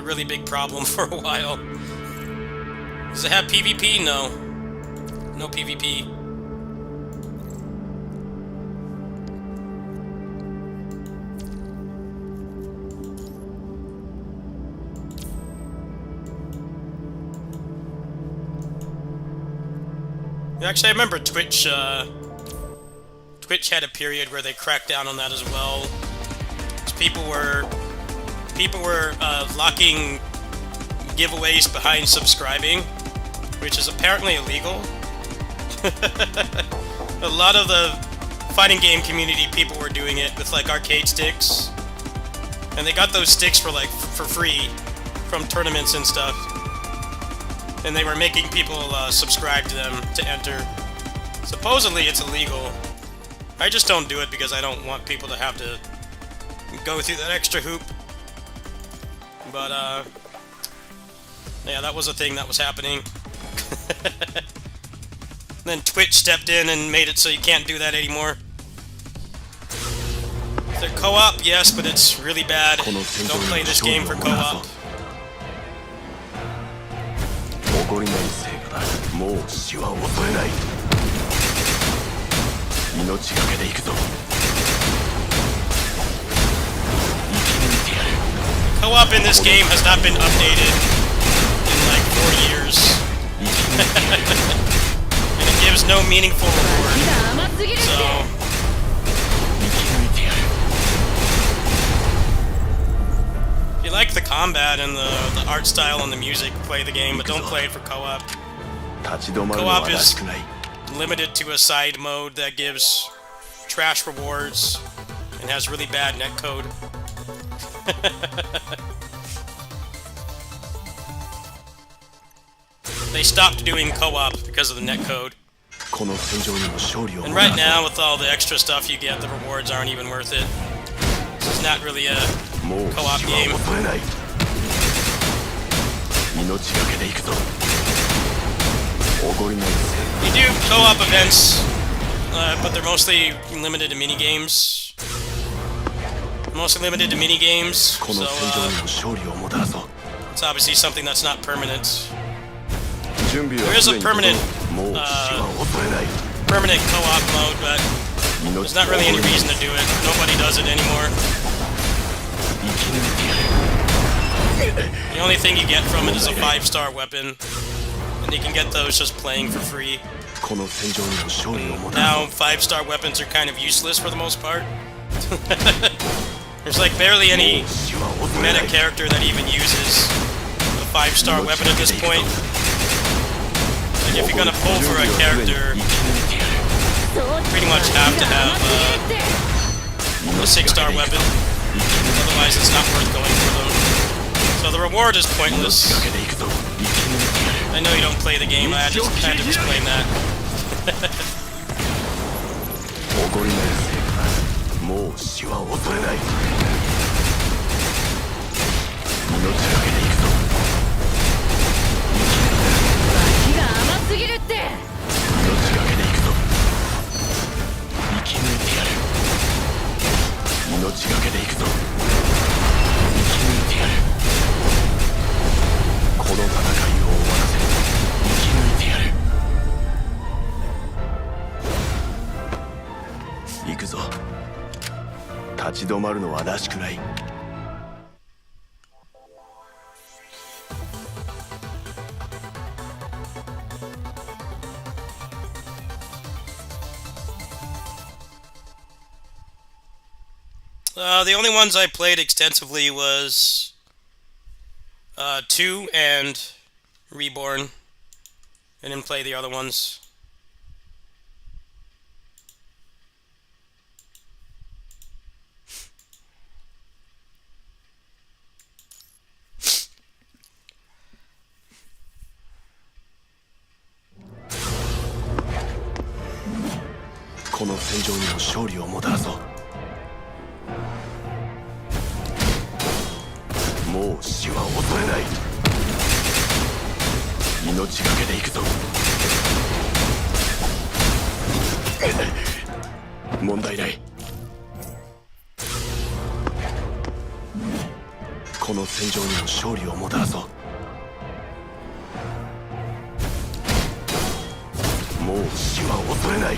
really big problem for a while. Does it have PvP? No. No PvP. Actually, I remember Twitch had a period where they cracked down on that as well. People were locking giveaways behind subscribing, which is apparently illegal. A lot of the fighting game community people were doing it with like arcade sticks, and they got those sticks for free from tournaments and stuff. And they were making people subscribe to them to enter. Supposedly it's illegal. I just don't do it because I don't want people to have to go through that extra hoop. But, yeah, that was a thing that was happening. Then Twitch stepped in and made it so you can't do that anymore. The co-op, yes, but it's really bad. Don't play this game for co-op. 残りないせいかな。もう死は恐れない。命がけで行くぞ。生き抜いてやる。Co-op in this game has not been updated in like 4 years. And it gives no meaningful reward. So if you like the combat and the art style and the music, play the game, but don't play it for co-op. Co-op is limited to a side mode that gives trash rewards and has really bad netcode. They stopped doing co-op because of the netcode. And right now, with all the extra stuff you get, the rewards aren't even worth it. This is not really a co-op game. You do co-op events, but they're mostly limited to mini-games. So, it's obviously something that's not permanent. There is a permanent co-op mode, but there's not really any reason to do it. Nobody does it anymore. The only thing you get from it is a 5-star weapon, and you can get those just playing for free. Now, 5-star weapons are kind of useless for the most part. There's like barely any meta character that even uses a 5-star weapon at this point. Like if you're gonna pull for a character, you pretty much have to have a 6-star weapon. Otherwise it's not worth going for them. So the reward is pointless. I know you don't play the game, I had to explain that. The only ones I played extensively was 2 and Reborn. I didn't play the other ones.この戦場にも勝利をもたらそう。もう死は恐れない。命がけで行くぞ。問題ない。この戦場にも勝利をもたらそう。もう死は恐れない。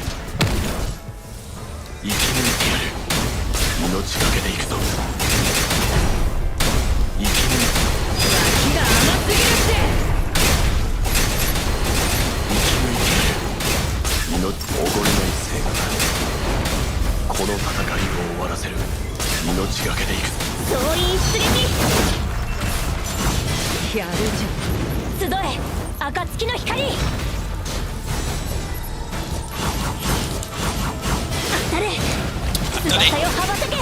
生き抜いてやる。命がけで行くぞ。生き抜いて。脇が甘すぎるって。生き抜いてやる。命おごれない成果だ。この戦いを終わらせる。命がけで行くぞ。総員出撃。やるじゃん。集え暁の光。当たれ翼よ羽ばたけ。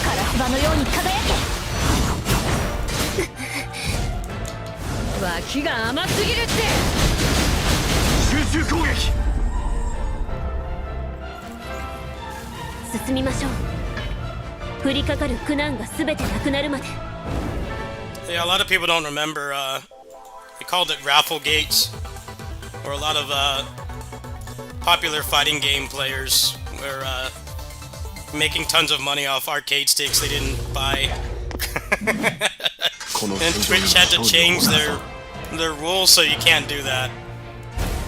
カラスバのように輝け。脇が甘すぎるって。集中攻撃。進みましょう。降りかかる苦難が全てなくなるまで。Yeah, a lot of people don't remember, they called it raffle gates, or a lot of popular fighting game players were making tons of money off arcade sticks they didn't buy. And Twitch had to change their rules so you can't do that.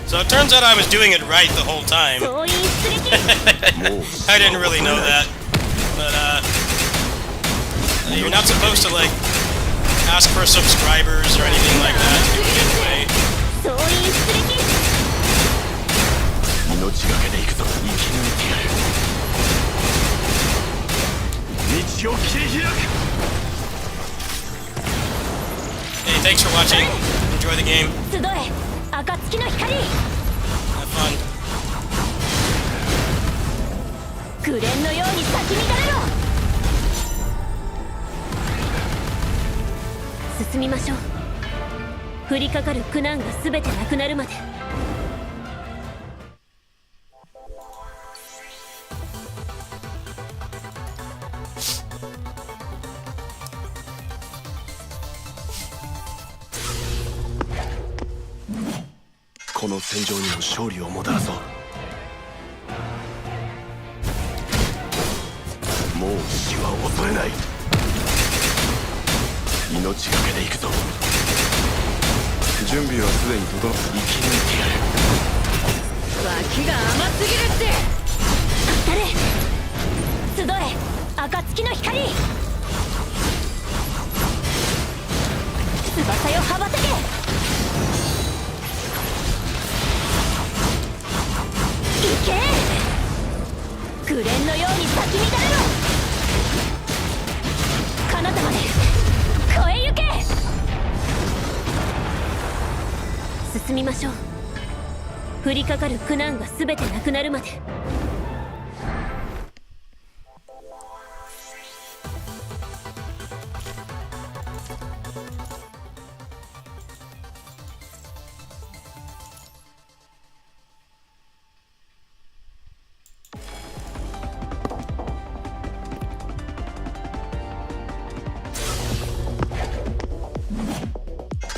So it turns out I was doing it right the whole time. 総員出撃。I didn't really know that, but you're not supposed to like ask for subscribers or anything like that to get away. 総員出撃。命がけで行くぞ。生き抜いてやる。道を切り開く。Hey, thanks for watching. Enjoy the game. 集え暁の光。 Have fun. 紅蓮のように咲き乱れろ。進みましょう。降りかかる苦難が全てなくなるまで。この戦場にも勝利をもたらそう。もう死は恐れない。命がけで行くぞ。準備はすでに整う。生き抜いてやる。脇が甘すぎるって。当たれ集え暁の光。翼よ羽ばたけ。行け紅蓮のように咲き乱れろ。彼方まで越え行け。進みましょう。降りかかる苦難が全てなくなるまで。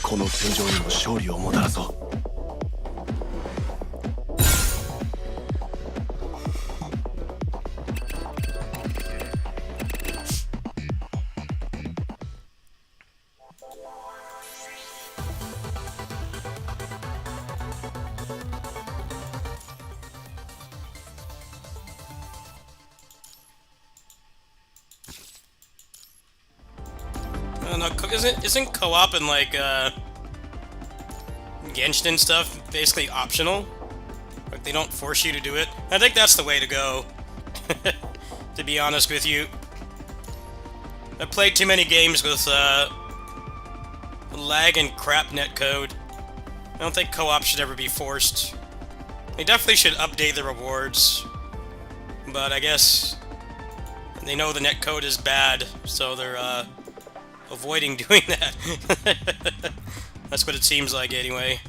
この戦場にも勝利をもたらそう。No, isn't co-op in like Genshin stuff basically optional. Like, they don't force you to do it. I think that's the way to go, to be honest with you. I've played too many games with lag and crap netcode. I don't think co-op should ever be forced. They definitely should update the rewards, but I guess they know the netcode is bad, so they're avoiding doing that. That's what it seems like anyway.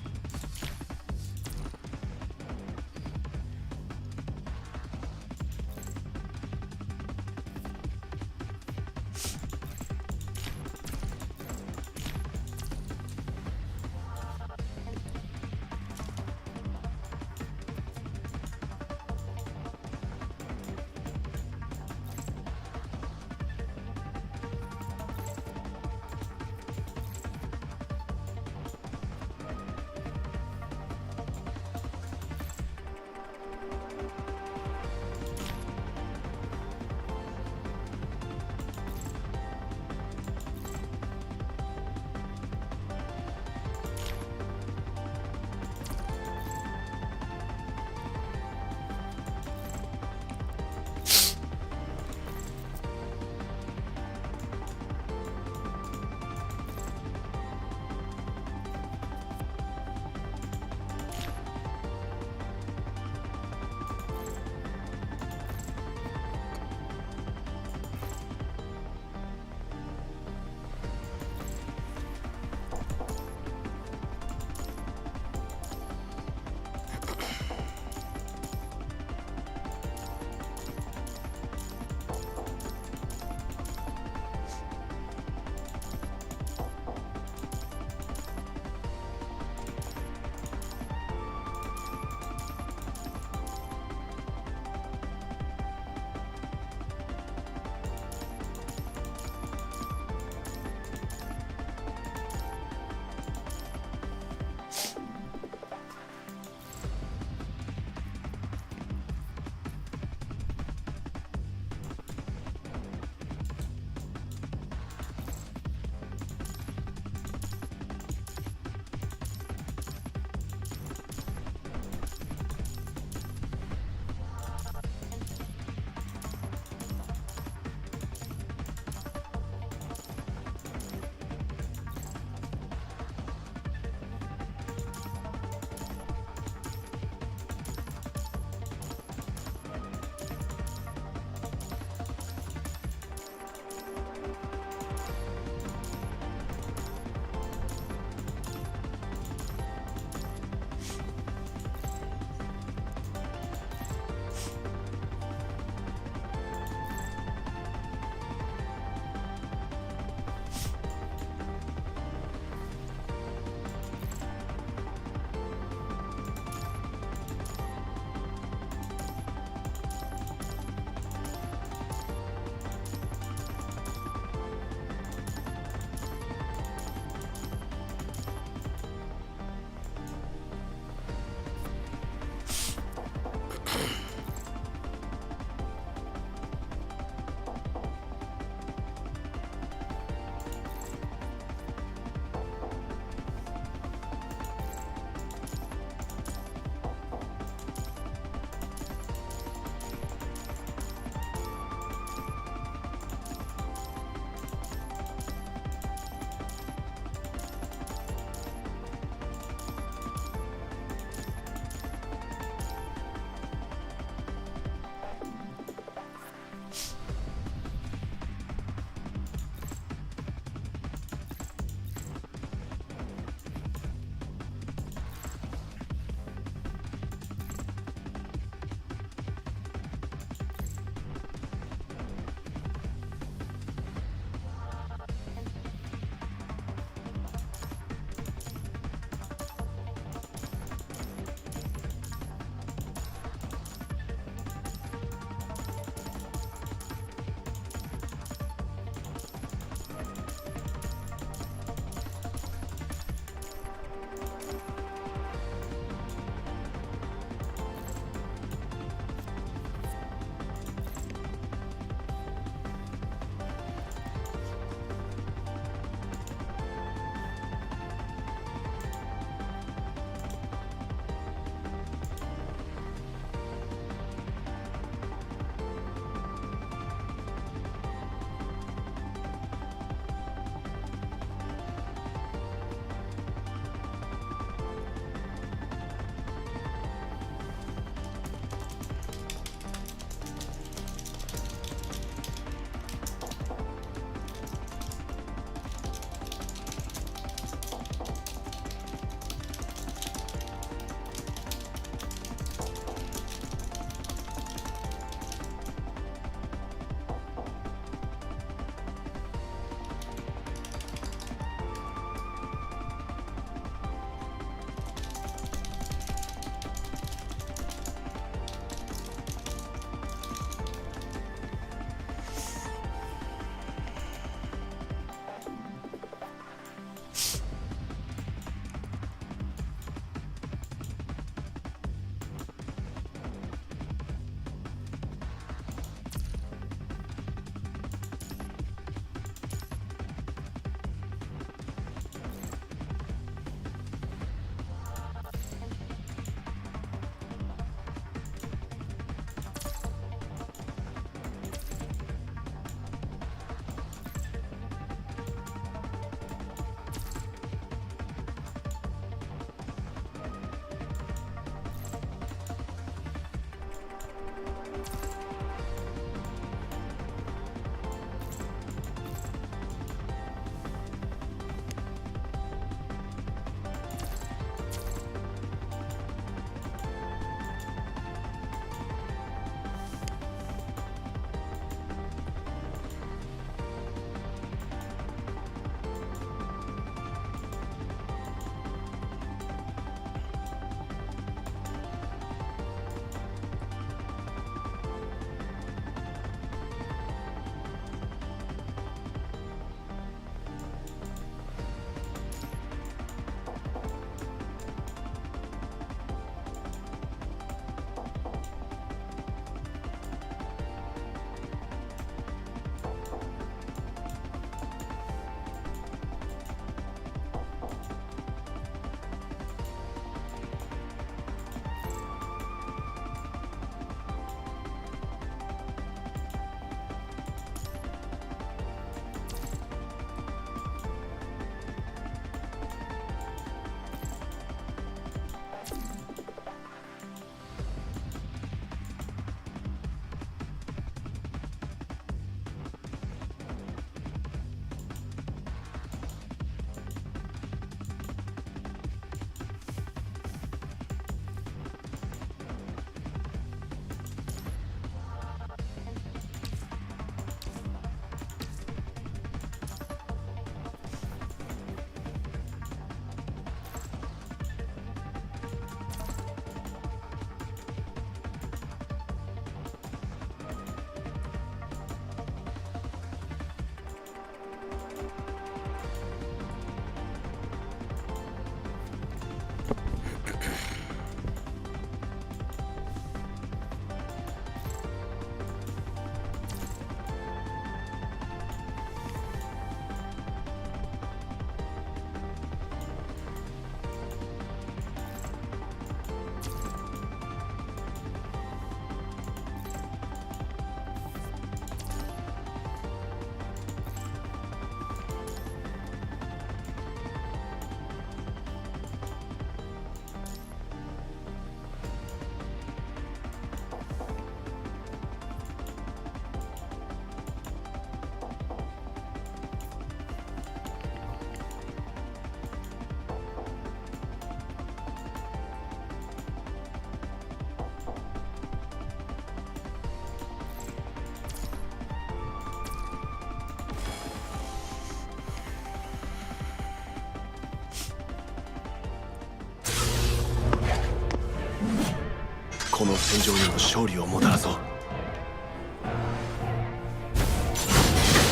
この戦場にも勝利をもたらそう。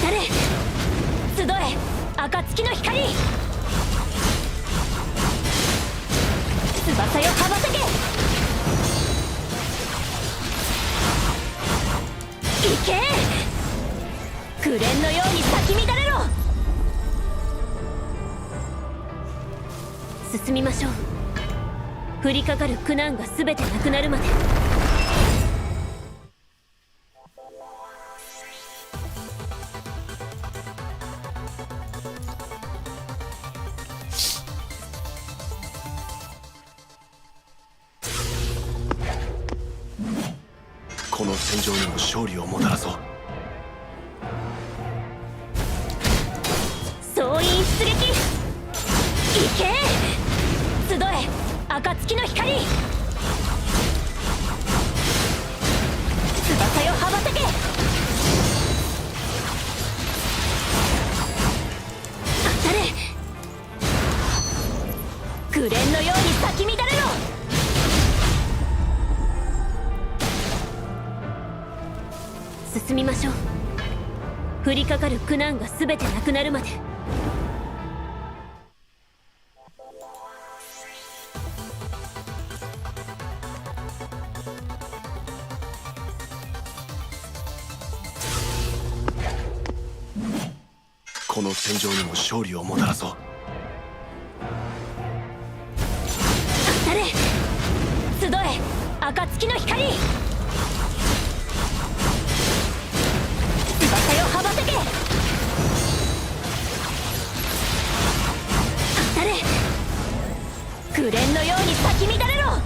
誰集え暁の光、翼よ羽ばたけ、行け紅のように咲き乱れろ。進みましょう。降りかかる苦難が全てなくなるまで。この戦場にも勝利をもたらそう。総員出撃、行け集え暁の光、翼よ羽ばたけ、当たれ紅のように咲き乱れろ。進みましょう。降りかかる苦難が全てなくなるまで。この戦場にも勝利をもたらそう。当たれ集え暁の光、翼よ羽ばたけ、当たれ紅のように咲き乱れろ。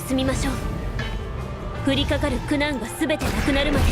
進みましょう。降りかかる苦難が全てなくなるまで。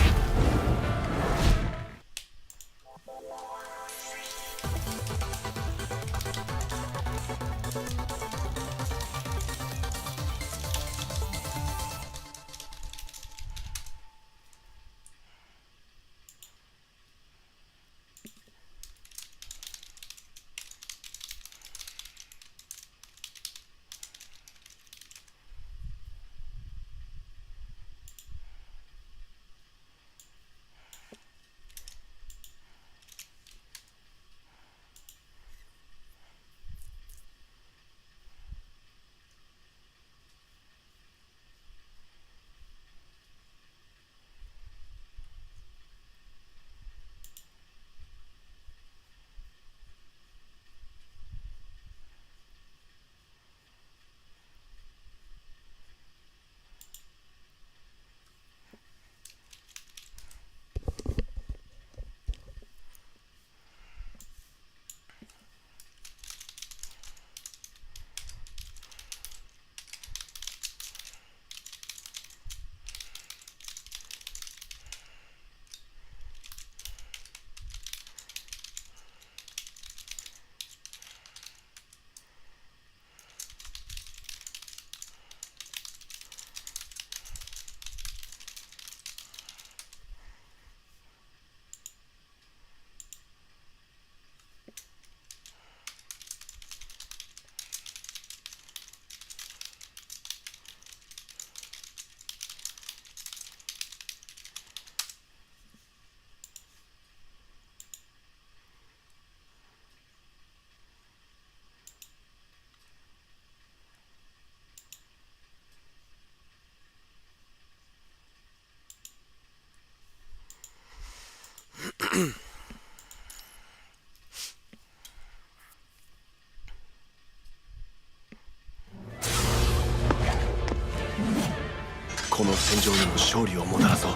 この戦場にも勝利をもたらそう。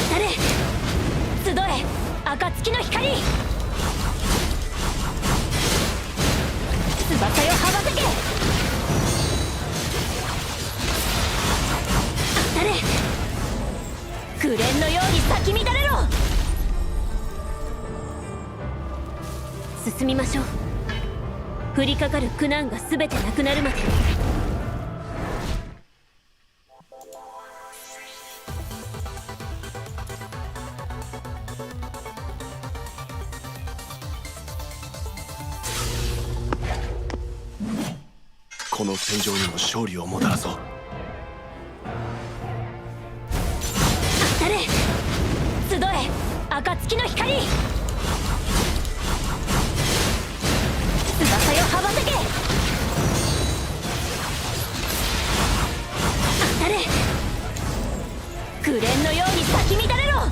当たれ集え暁の光、翼よ羽ばたけ、当たれ紅のように咲き乱れろ。進みましょう。降りかかる苦難が全てなくなるまで。この戦場にも勝利をもたらそう。当たれ集え暁の光、翼よ羽ばたけ、当たれ紅蓮のように咲き乱れろ。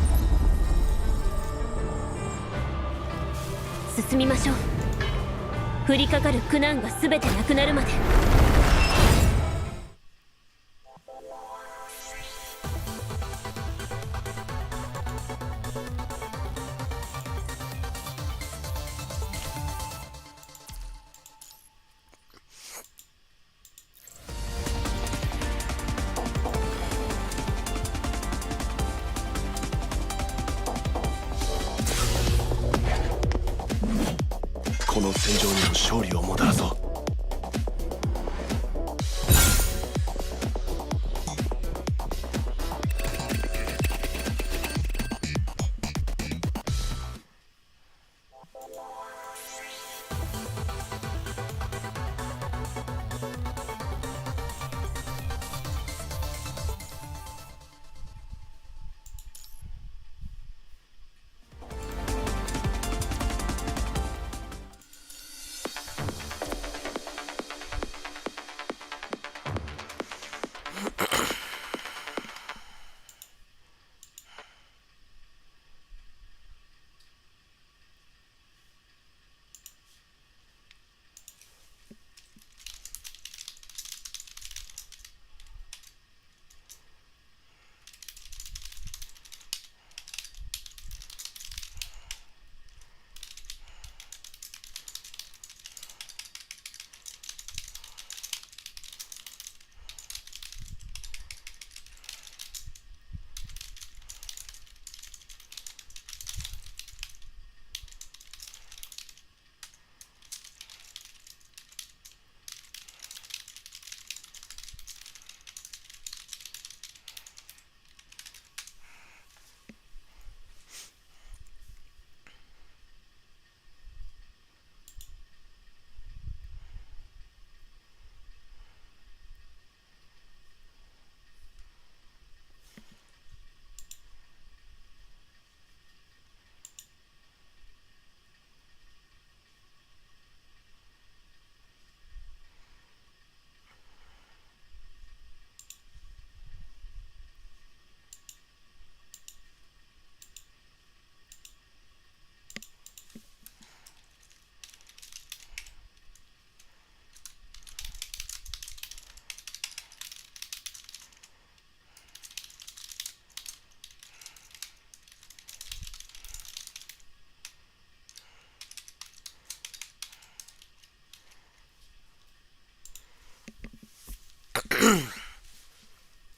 進みましょう。降りかかる苦難が全てなくなるまで。この戦場にも勝利をもたらそう。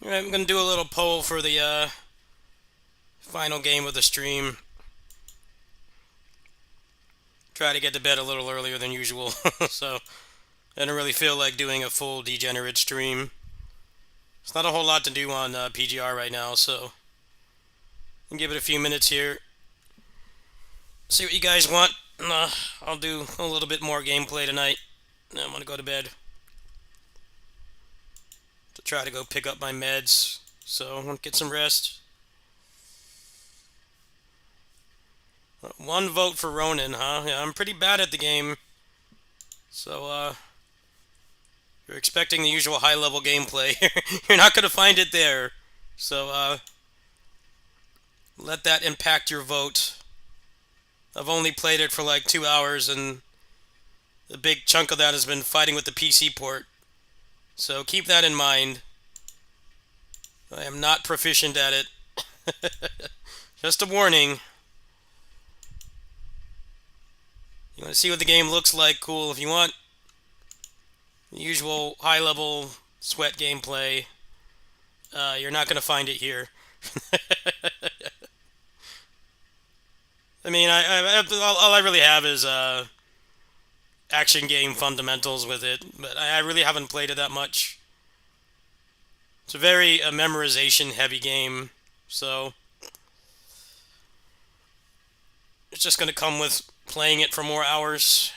I'm gonna do a little poll for the final game of the stream. Try to get to bed a little earlier than usual, so I don't really feel like doing a full Degenerate stream. It's not a whole lot to do on PGR right now, so I'll give it a few minutes here. See what you guys want. I'll do a little bit more gameplay tonight. I'm gonna go to bed to try to go pick up my meds, so I'm gonna get some rest. One vote for Ronin, huh? Yeah, I'm pretty bad at the game, so you're expecting the usual high-level gameplay. You're not gonna find it there, so let that impact your vote. I've only played it for like 2 hours, and a big chunk of that has been fighting with the PC port. So keep that in mind. I am not proficient at it. Just a warning. You want to see what the game looks like? Cool. If you want the usual high-level sweat gameplay, you're not going to find it here. I mean, all I really have is action game fundamentals with it, but I really haven't played it that much. It's a very memorization-heavy game, so it's just going to come with playing it for more hours.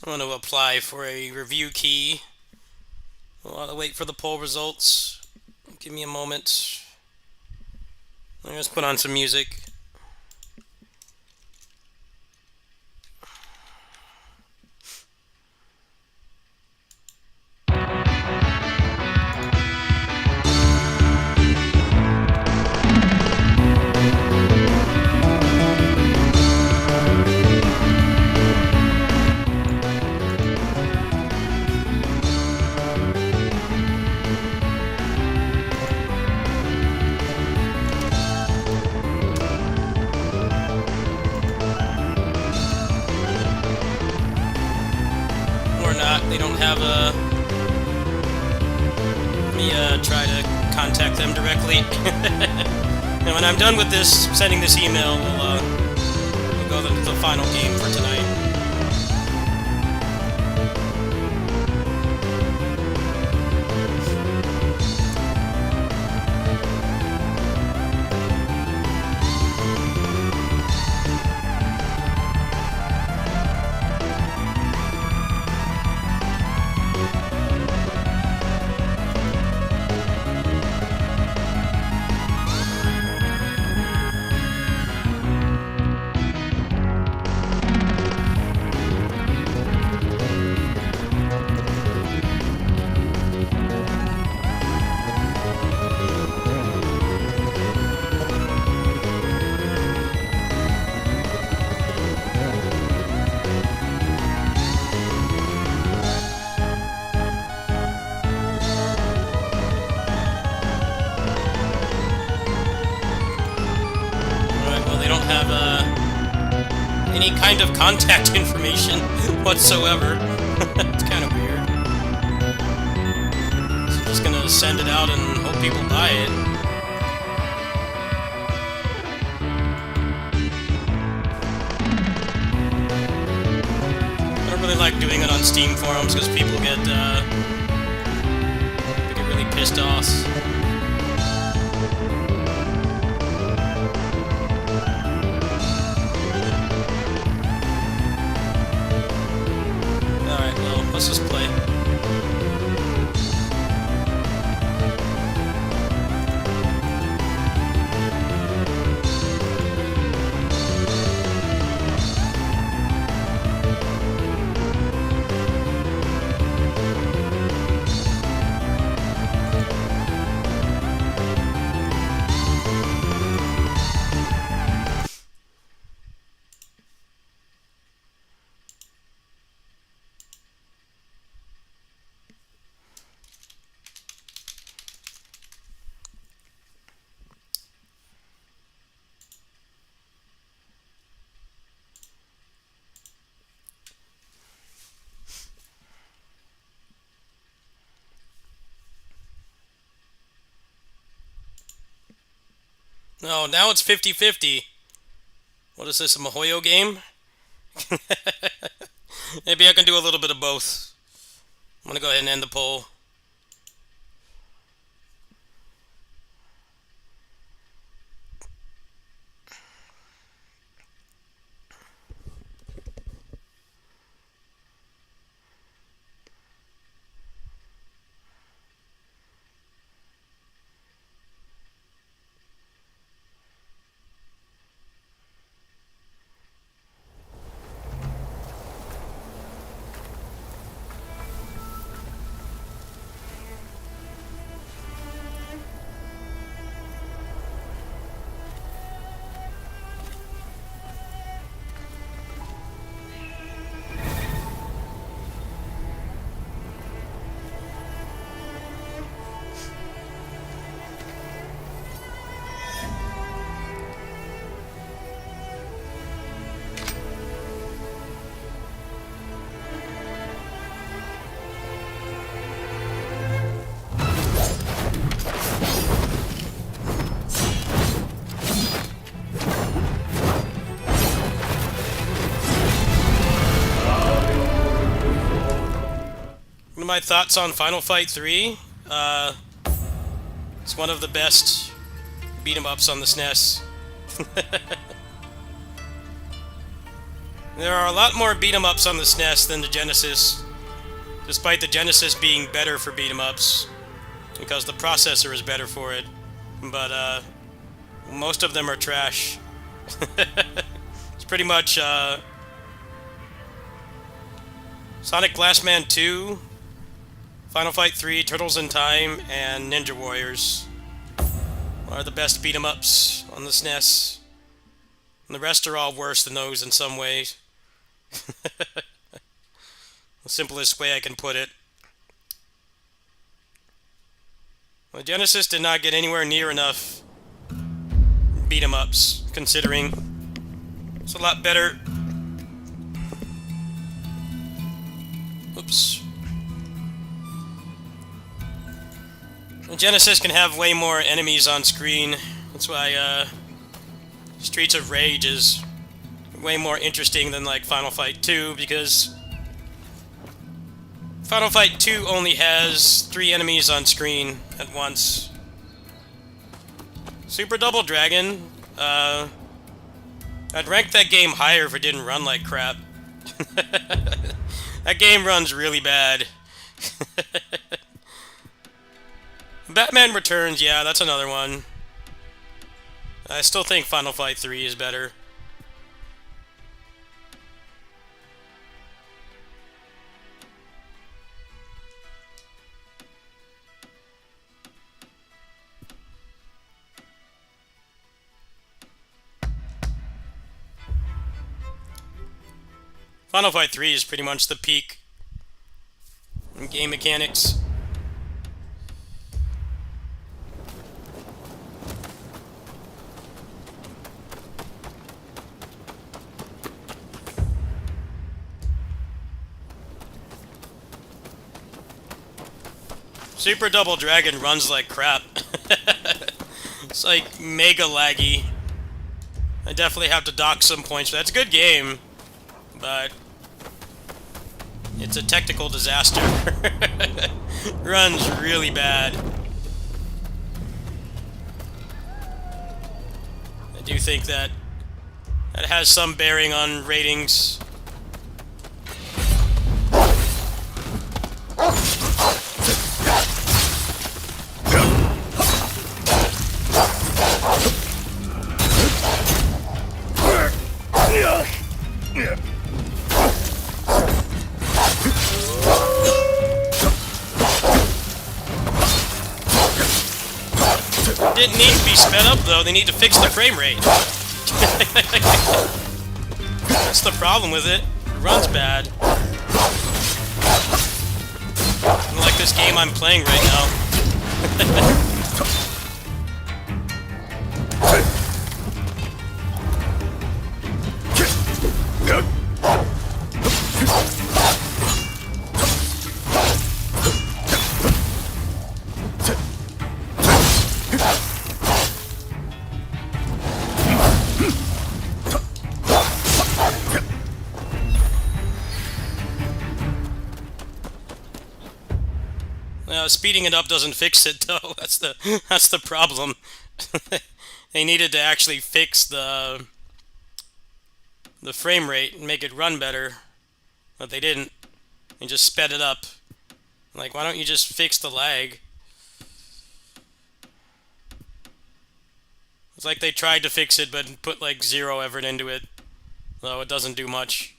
I want to apply for a review key. While I wait for the poll results, give me a moment. Let's put on some music. They don't have a... Let me try to contact them directly. And when I'm done with this, sending this email, we'll go to the final game for tonight. Any kind of contact information whatsoever. It's kind of weird. So I'm just gonna send it out and hope people buy it. I don't really like doing it on Steam forums because people get really pissed off. Let's just play. No, now it's 50-50. What is this, a MiHoYo game? Maybe I can do a little bit of both. I'm gonna go ahead and end the poll. My thoughts on Final Fight 3. It's one of the best beat 'em ups on the SNES. There are a lot more beat-em-ups on the SNES than the Genesis, despite the Genesis being better for beat-em-ups, because the processor is better for it. But, most of them are trash. It's pretty much, Sonic Blast Man 2, Final Fight 3, Turtles in Time, and Ninja Warriors are the best beat-em-ups on the SNES. And the rest are all worse than those in some ways. The simplest way I can put it. Well, Genesis did not get anywhere near enough beat-em-ups, considering it's a lot better. Oops. Genesis can have way more enemies on screen. That's why Streets of Rage is way more interesting than like Final Fight 2, because Final Fight 2 only has 3 enemies on screen at once. Super Double Dragon, I'd rank that game higher if it didn't run like crap. That game runs really bad. Batman Returns, yeah, that's another one. I still think Final Fight 3 is better. Final Fight 3 is pretty much the peak in game mechanics. Super Double Dragon runs like crap. It's like mega laggy. I definitely have to dock some points, but that's a good game. But it's a technical disaster. Runs really bad. I do think that has some bearing on ratings. Didn't need to be sped up though, they need to fix the frame rate. That's the problem with it. It runs bad. Unlike this game I'm playing right now. Speeding it up doesn't fix it though. That's the problem. They needed to actually fix the frame rate and make it run better, but they didn't. They just sped it up. Like, why don't you just fix the lag? It's like they tried to fix it but put like 0 effort into it, though it doesn't do much.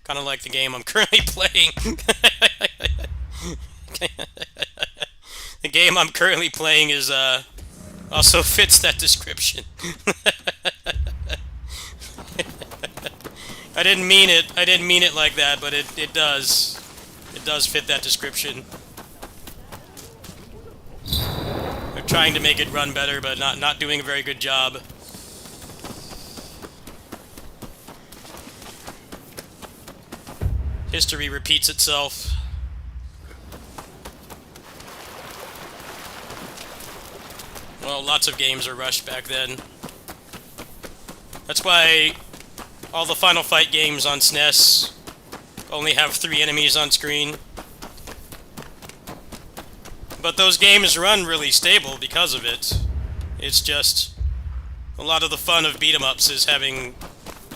Kind of like the game I'm currently playing. The game I'm currently playing is also fits that description. I didn't mean it like that, but it does. It does fit that description. They're trying to make it run better, but not doing a very good job. History repeats itself. Well, lots of games are rushed back then. That's why all the Final Fight games on SNES only have 3 enemies on screen. But those games run really stable because of it. It's just a lot of the fun of beat-em-ups is having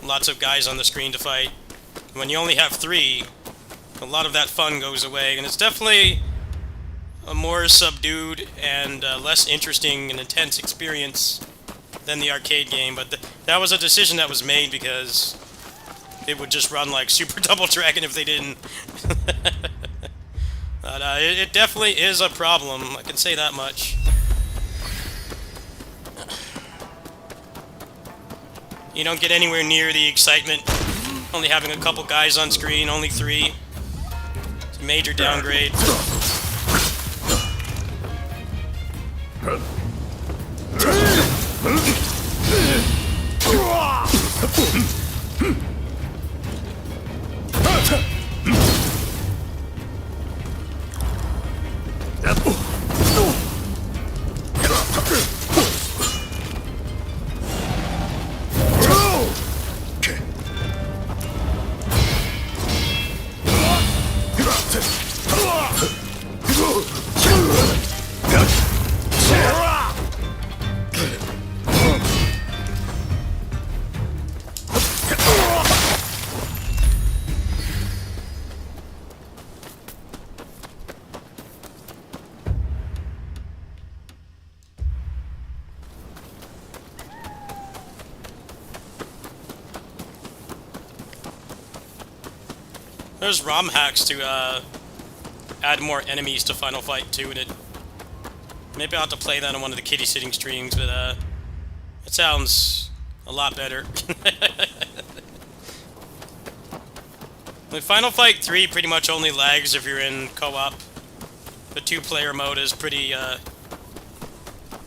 lots of guys on the screen to fight. When you only have 3, a lot of that fun goes away, and it's definitely a more subdued and less interesting and intense experience than the arcade game, but that was a decision that was made because it would just run like Super Double Dragon if they didn't. But it definitely is a problem, I can say that much. You don't get anywhere near the excitement only having a couple guys on screen, only 3. It's a major downgrade. There's ROM hacks to add more enemies to Final Fight 2, and maybe I'll have to play that on one of the kitty sitting streams, but it sounds a lot better. Like Final Fight 3 pretty much only lags if you're in co-op. The 2-player mode is pretty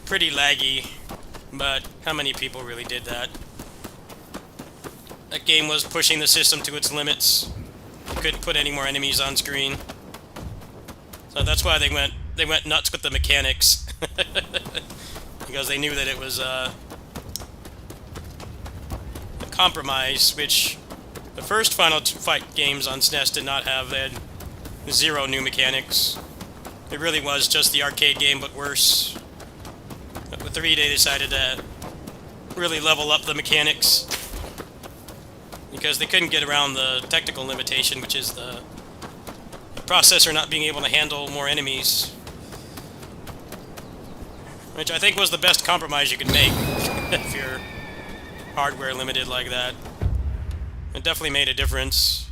laggy, but how many people really did that? That game was pushing the system to its limits. You couldn't put any more enemies on screen. So that's why they went nuts with the mechanics. Because they knew that it was a compromise, which the first Final Fight games on SNES did not have. They had 0 new mechanics. It really was just the arcade game, but worse. But with 3, they decided to really level up the mechanics. Because they couldn't get around the technical limitation, which is the processor not being able to handle more enemies. Which I think was the best compromise you could make if you're hardware limited like that. It definitely made a difference.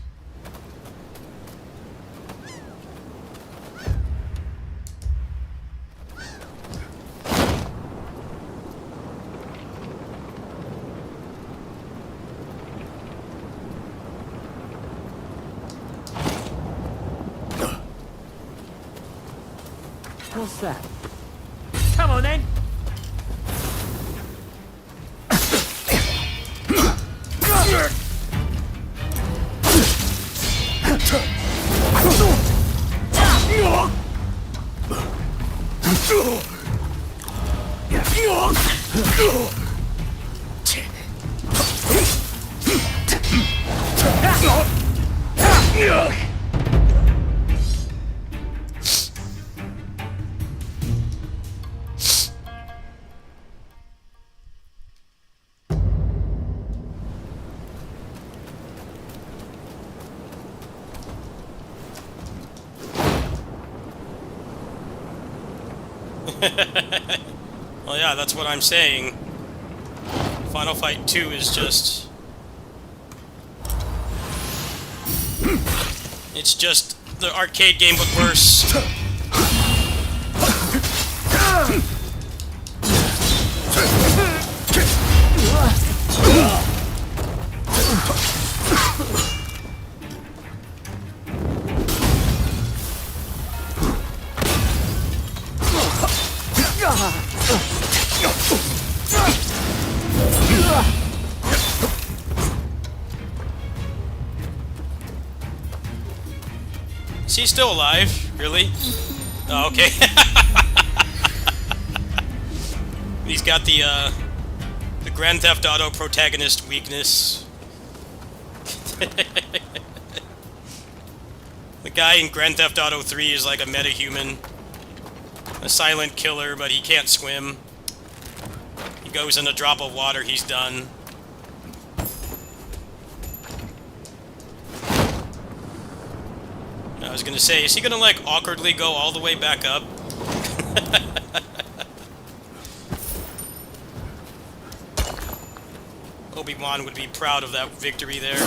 What's that? Come on then! Well, yeah, that's what I'm saying. Final Fight 2 is just... It's just the arcade game, but worse. Is he still alive? Really? Oh, okay. He's got the Grand Theft Auto protagonist weakness. The guy in Grand Theft Auto 3 is like a metahuman. A silent killer, but he can't swim. He goes in a drop of water, he's done. I was gonna say, is he gonna like awkwardly go all the way back up? Obi-Wan would be proud of that victory there.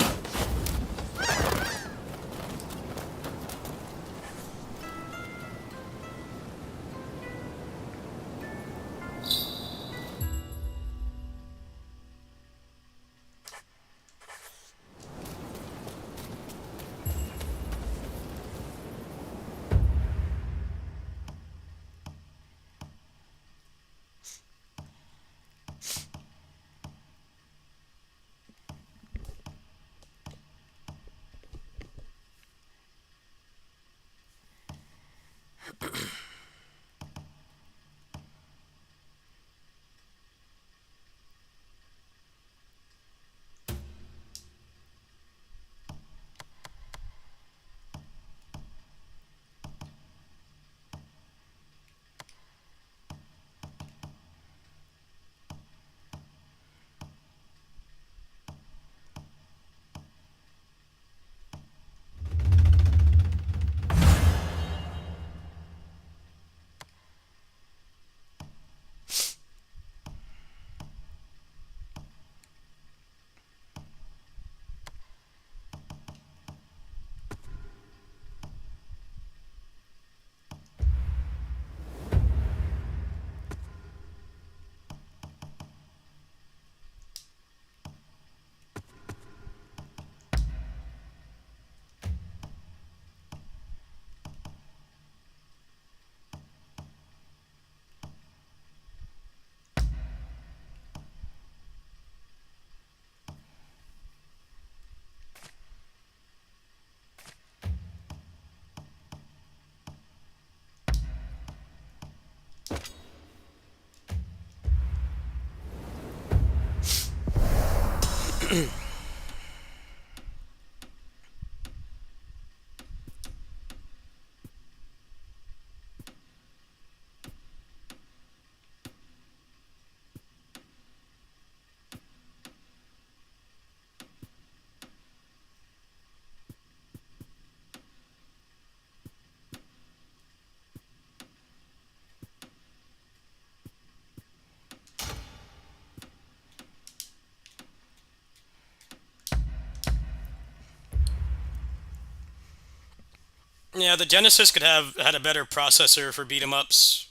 Yeah, the Genesis could have had a better processor for beat 'em ups.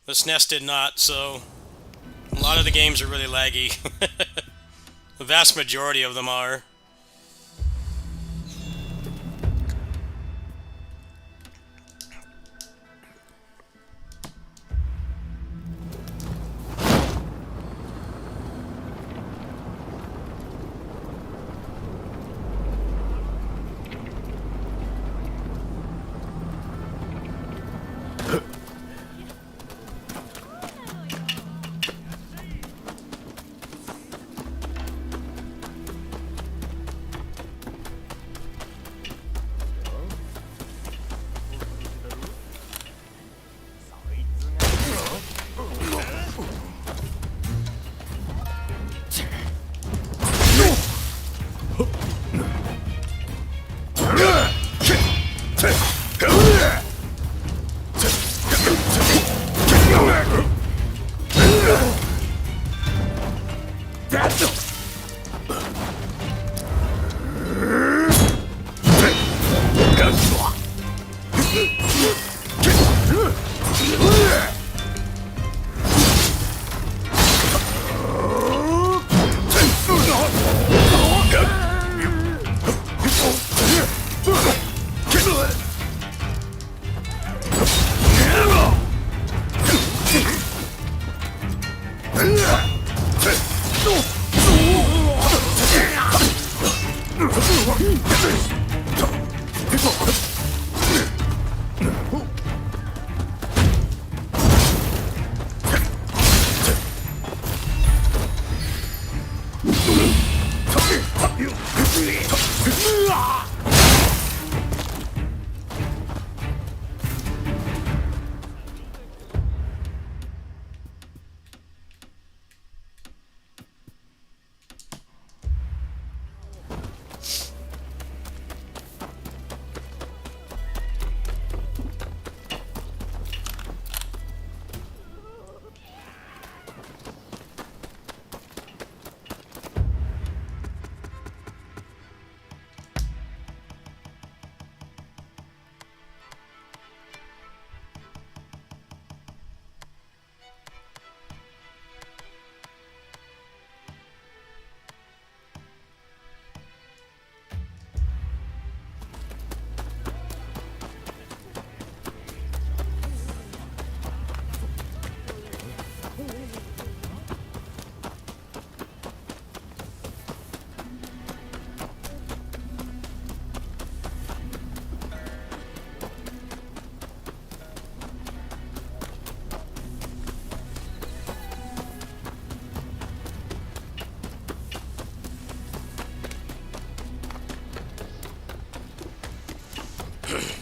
The SNES did not, so a lot of the games are really laggy. The vast majority of them are.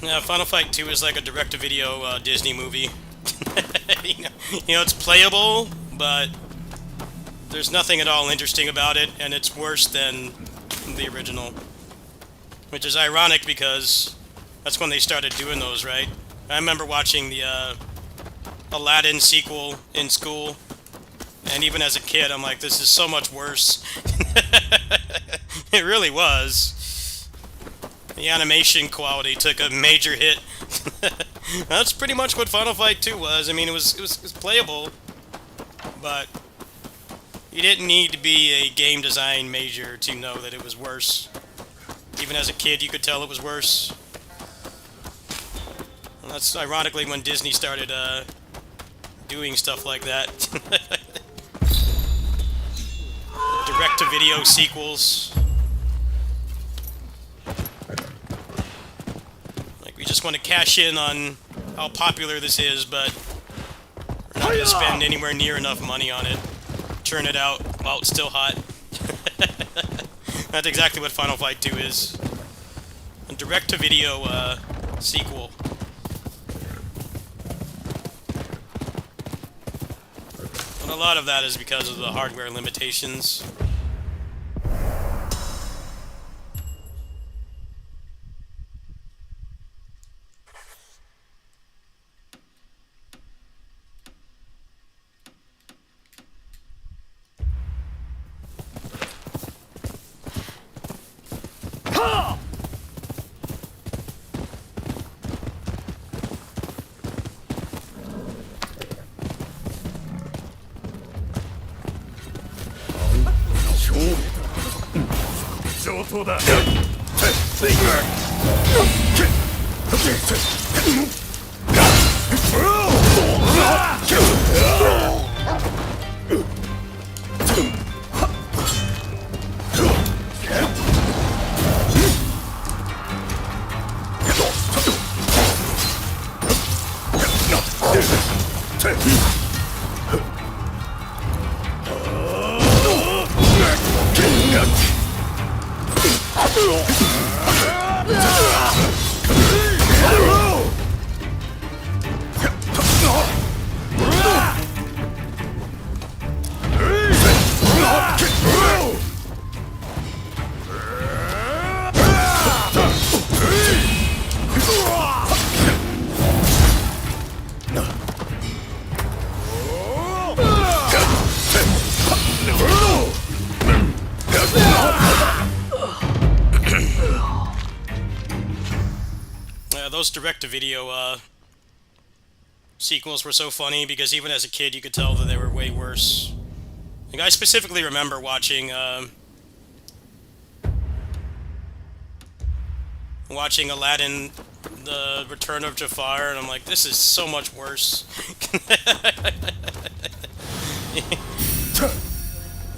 Yeah, Final Fight 2 is like a direct-to-video Disney movie. You know, it's playable, but there's nothing at all interesting about it, and it's worse than the original. Which is ironic because that's when they started doing those, right? I remember watching the Aladdin sequel in school, and even as a kid, I'm like, this is so much worse. It really was. The animation quality took a major hit. That's pretty much what Final Fight 2 was. I mean, it was playable, but you didn't need to be a game design major to know that it was worse. Even as a kid, you could tell it was worse. And that's ironically when Disney started doing stuff like that. Direct-to-video sequels. We just want to cash in on how popular this is, but we're not going to spend anywhere near enough money on it. Churn it out while it's still hot. That's exactly what Final Fight 2 is. A direct-to-video sequel. And a lot of that is because of the hardware limitations. Those direct-to-video sequels were so funny because even as a kid you could tell that they were way worse. Like, I specifically remember watching Aladdin, The Return of Jafar, and I'm like, this is so much worse.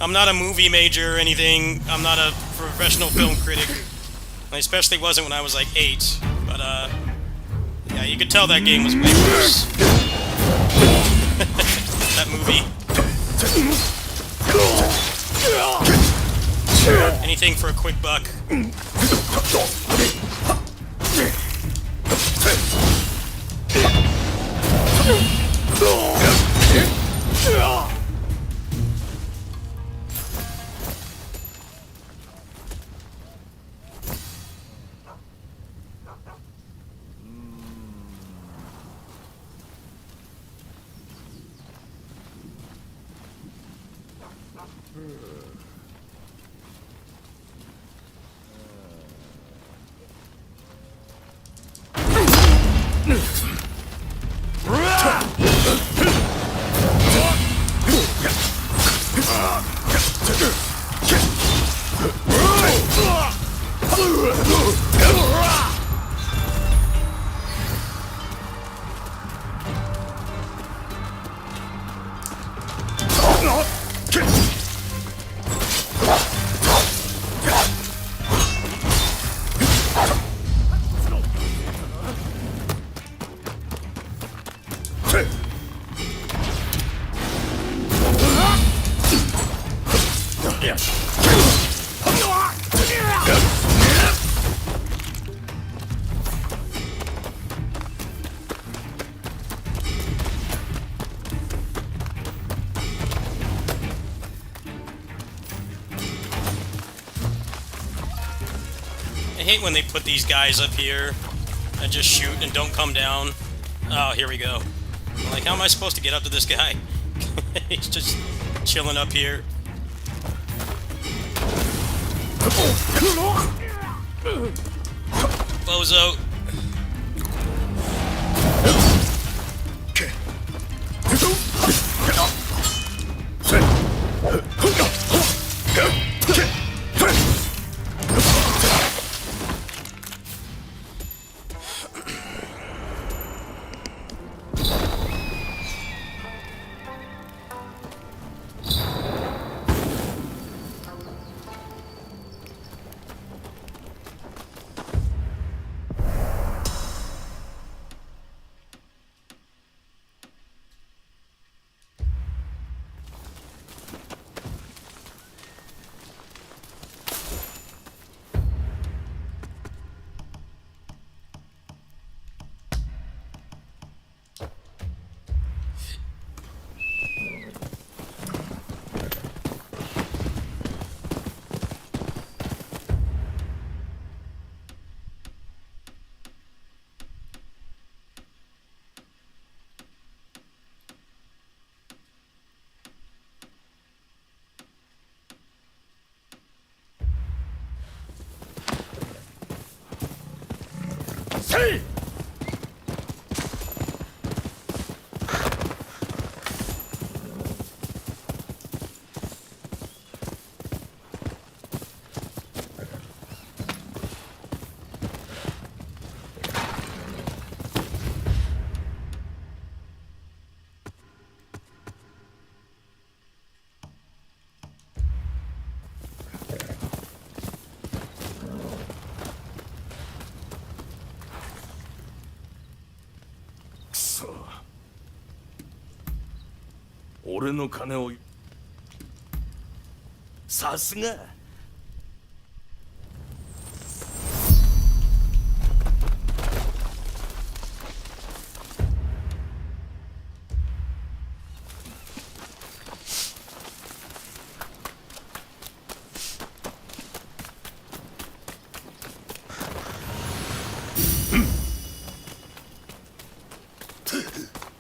I'm not a movie major or anything. I'm not a professional film critic. I especially wasn't when I was like 8. But, yeah, you could tell that game was way worse. That movie. Anything for a quick buck. hate when they put these guys up here and just shoot and don't come down. Oh, here we go. Like, how am I supposed to get up to this guy? He's just chilling up here. Bozo.俺の金をさすが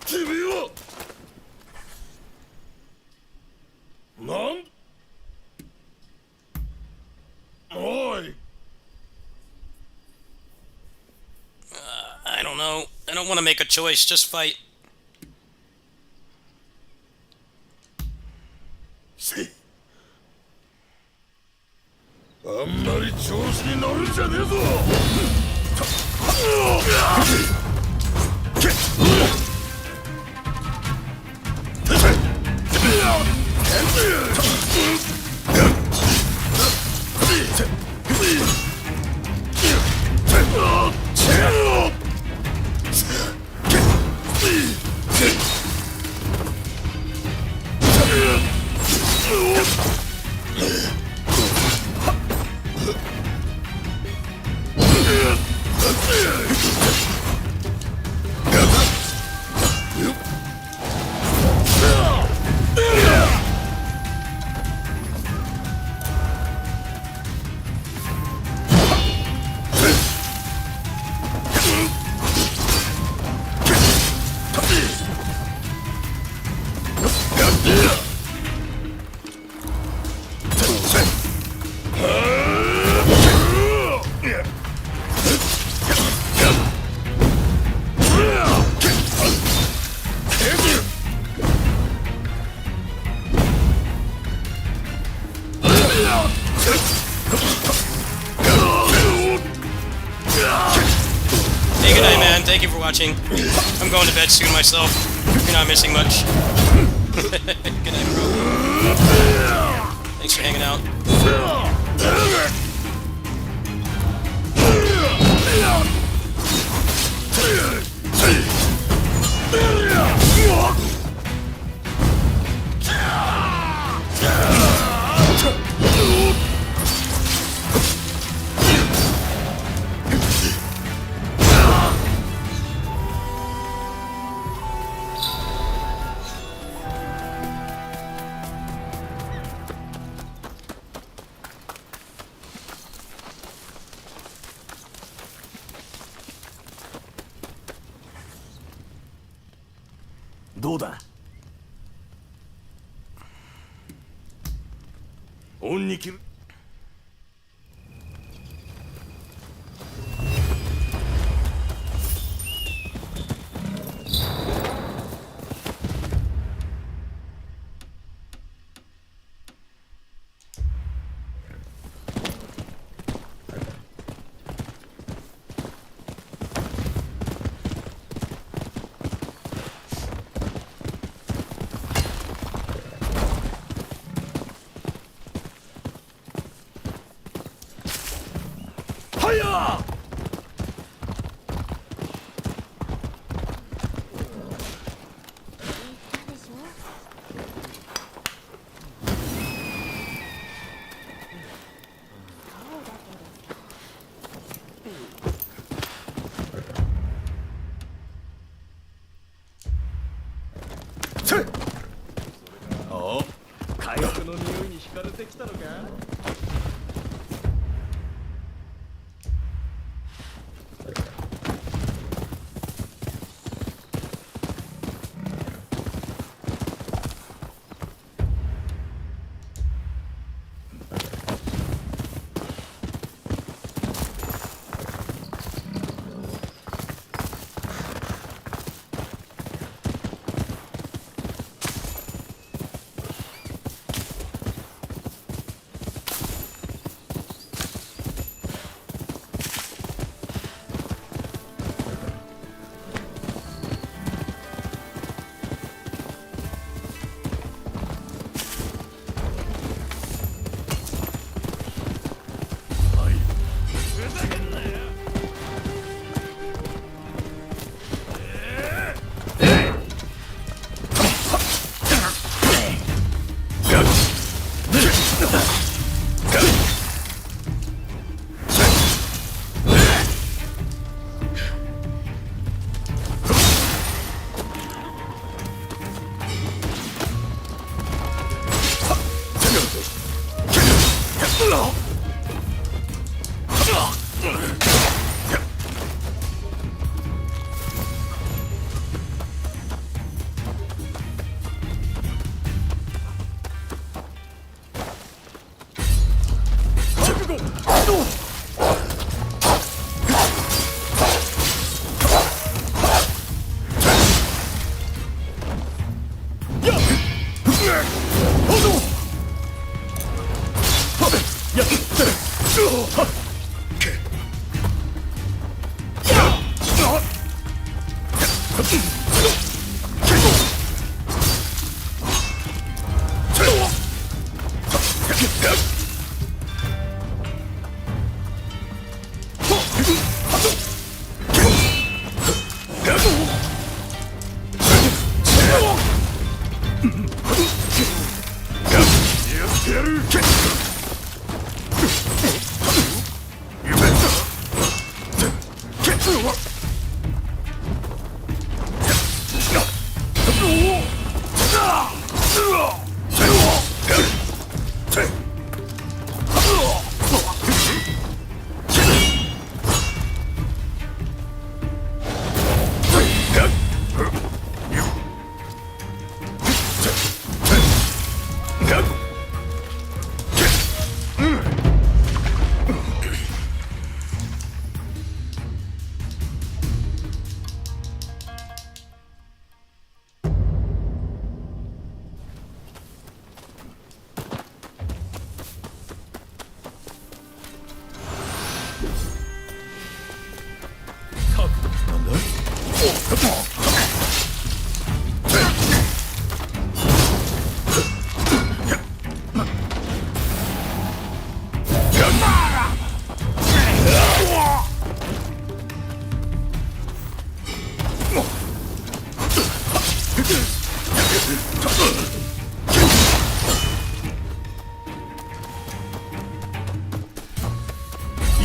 君はなんおい I don't know. I don't want to make a choice. Just fight. あんまり調子に乗るんじゃねえぞHey, good night, man. Thank you for watching. I'm going to bed soon myself. You're not missing much. Good night, bro. Thanks for hanging out. どうだ。恩に切る。はいや火薬の匂いに惹かれてきたのか。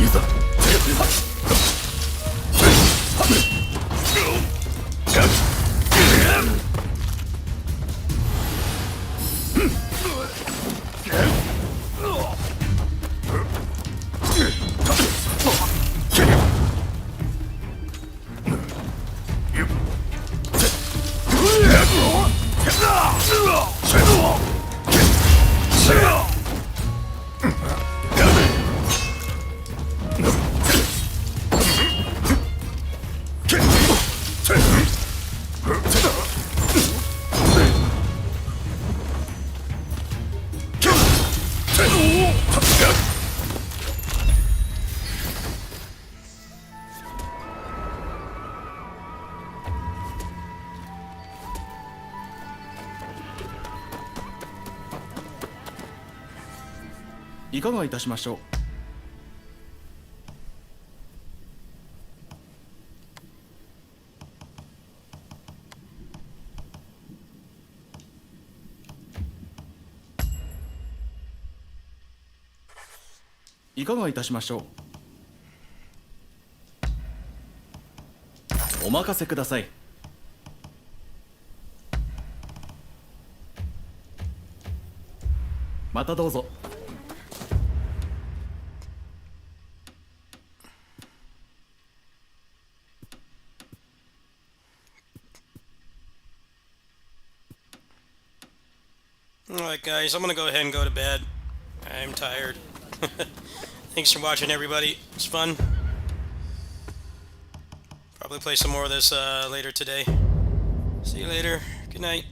いざいかがいたしましょう。いかがいたしましょう。お任せください。またどうぞ。Alright guys, I'm gonna go ahead and go to bed. I'm tired. Thanks for watching everybody. It's fun. Probably play some more of this later today. See you later. Good night.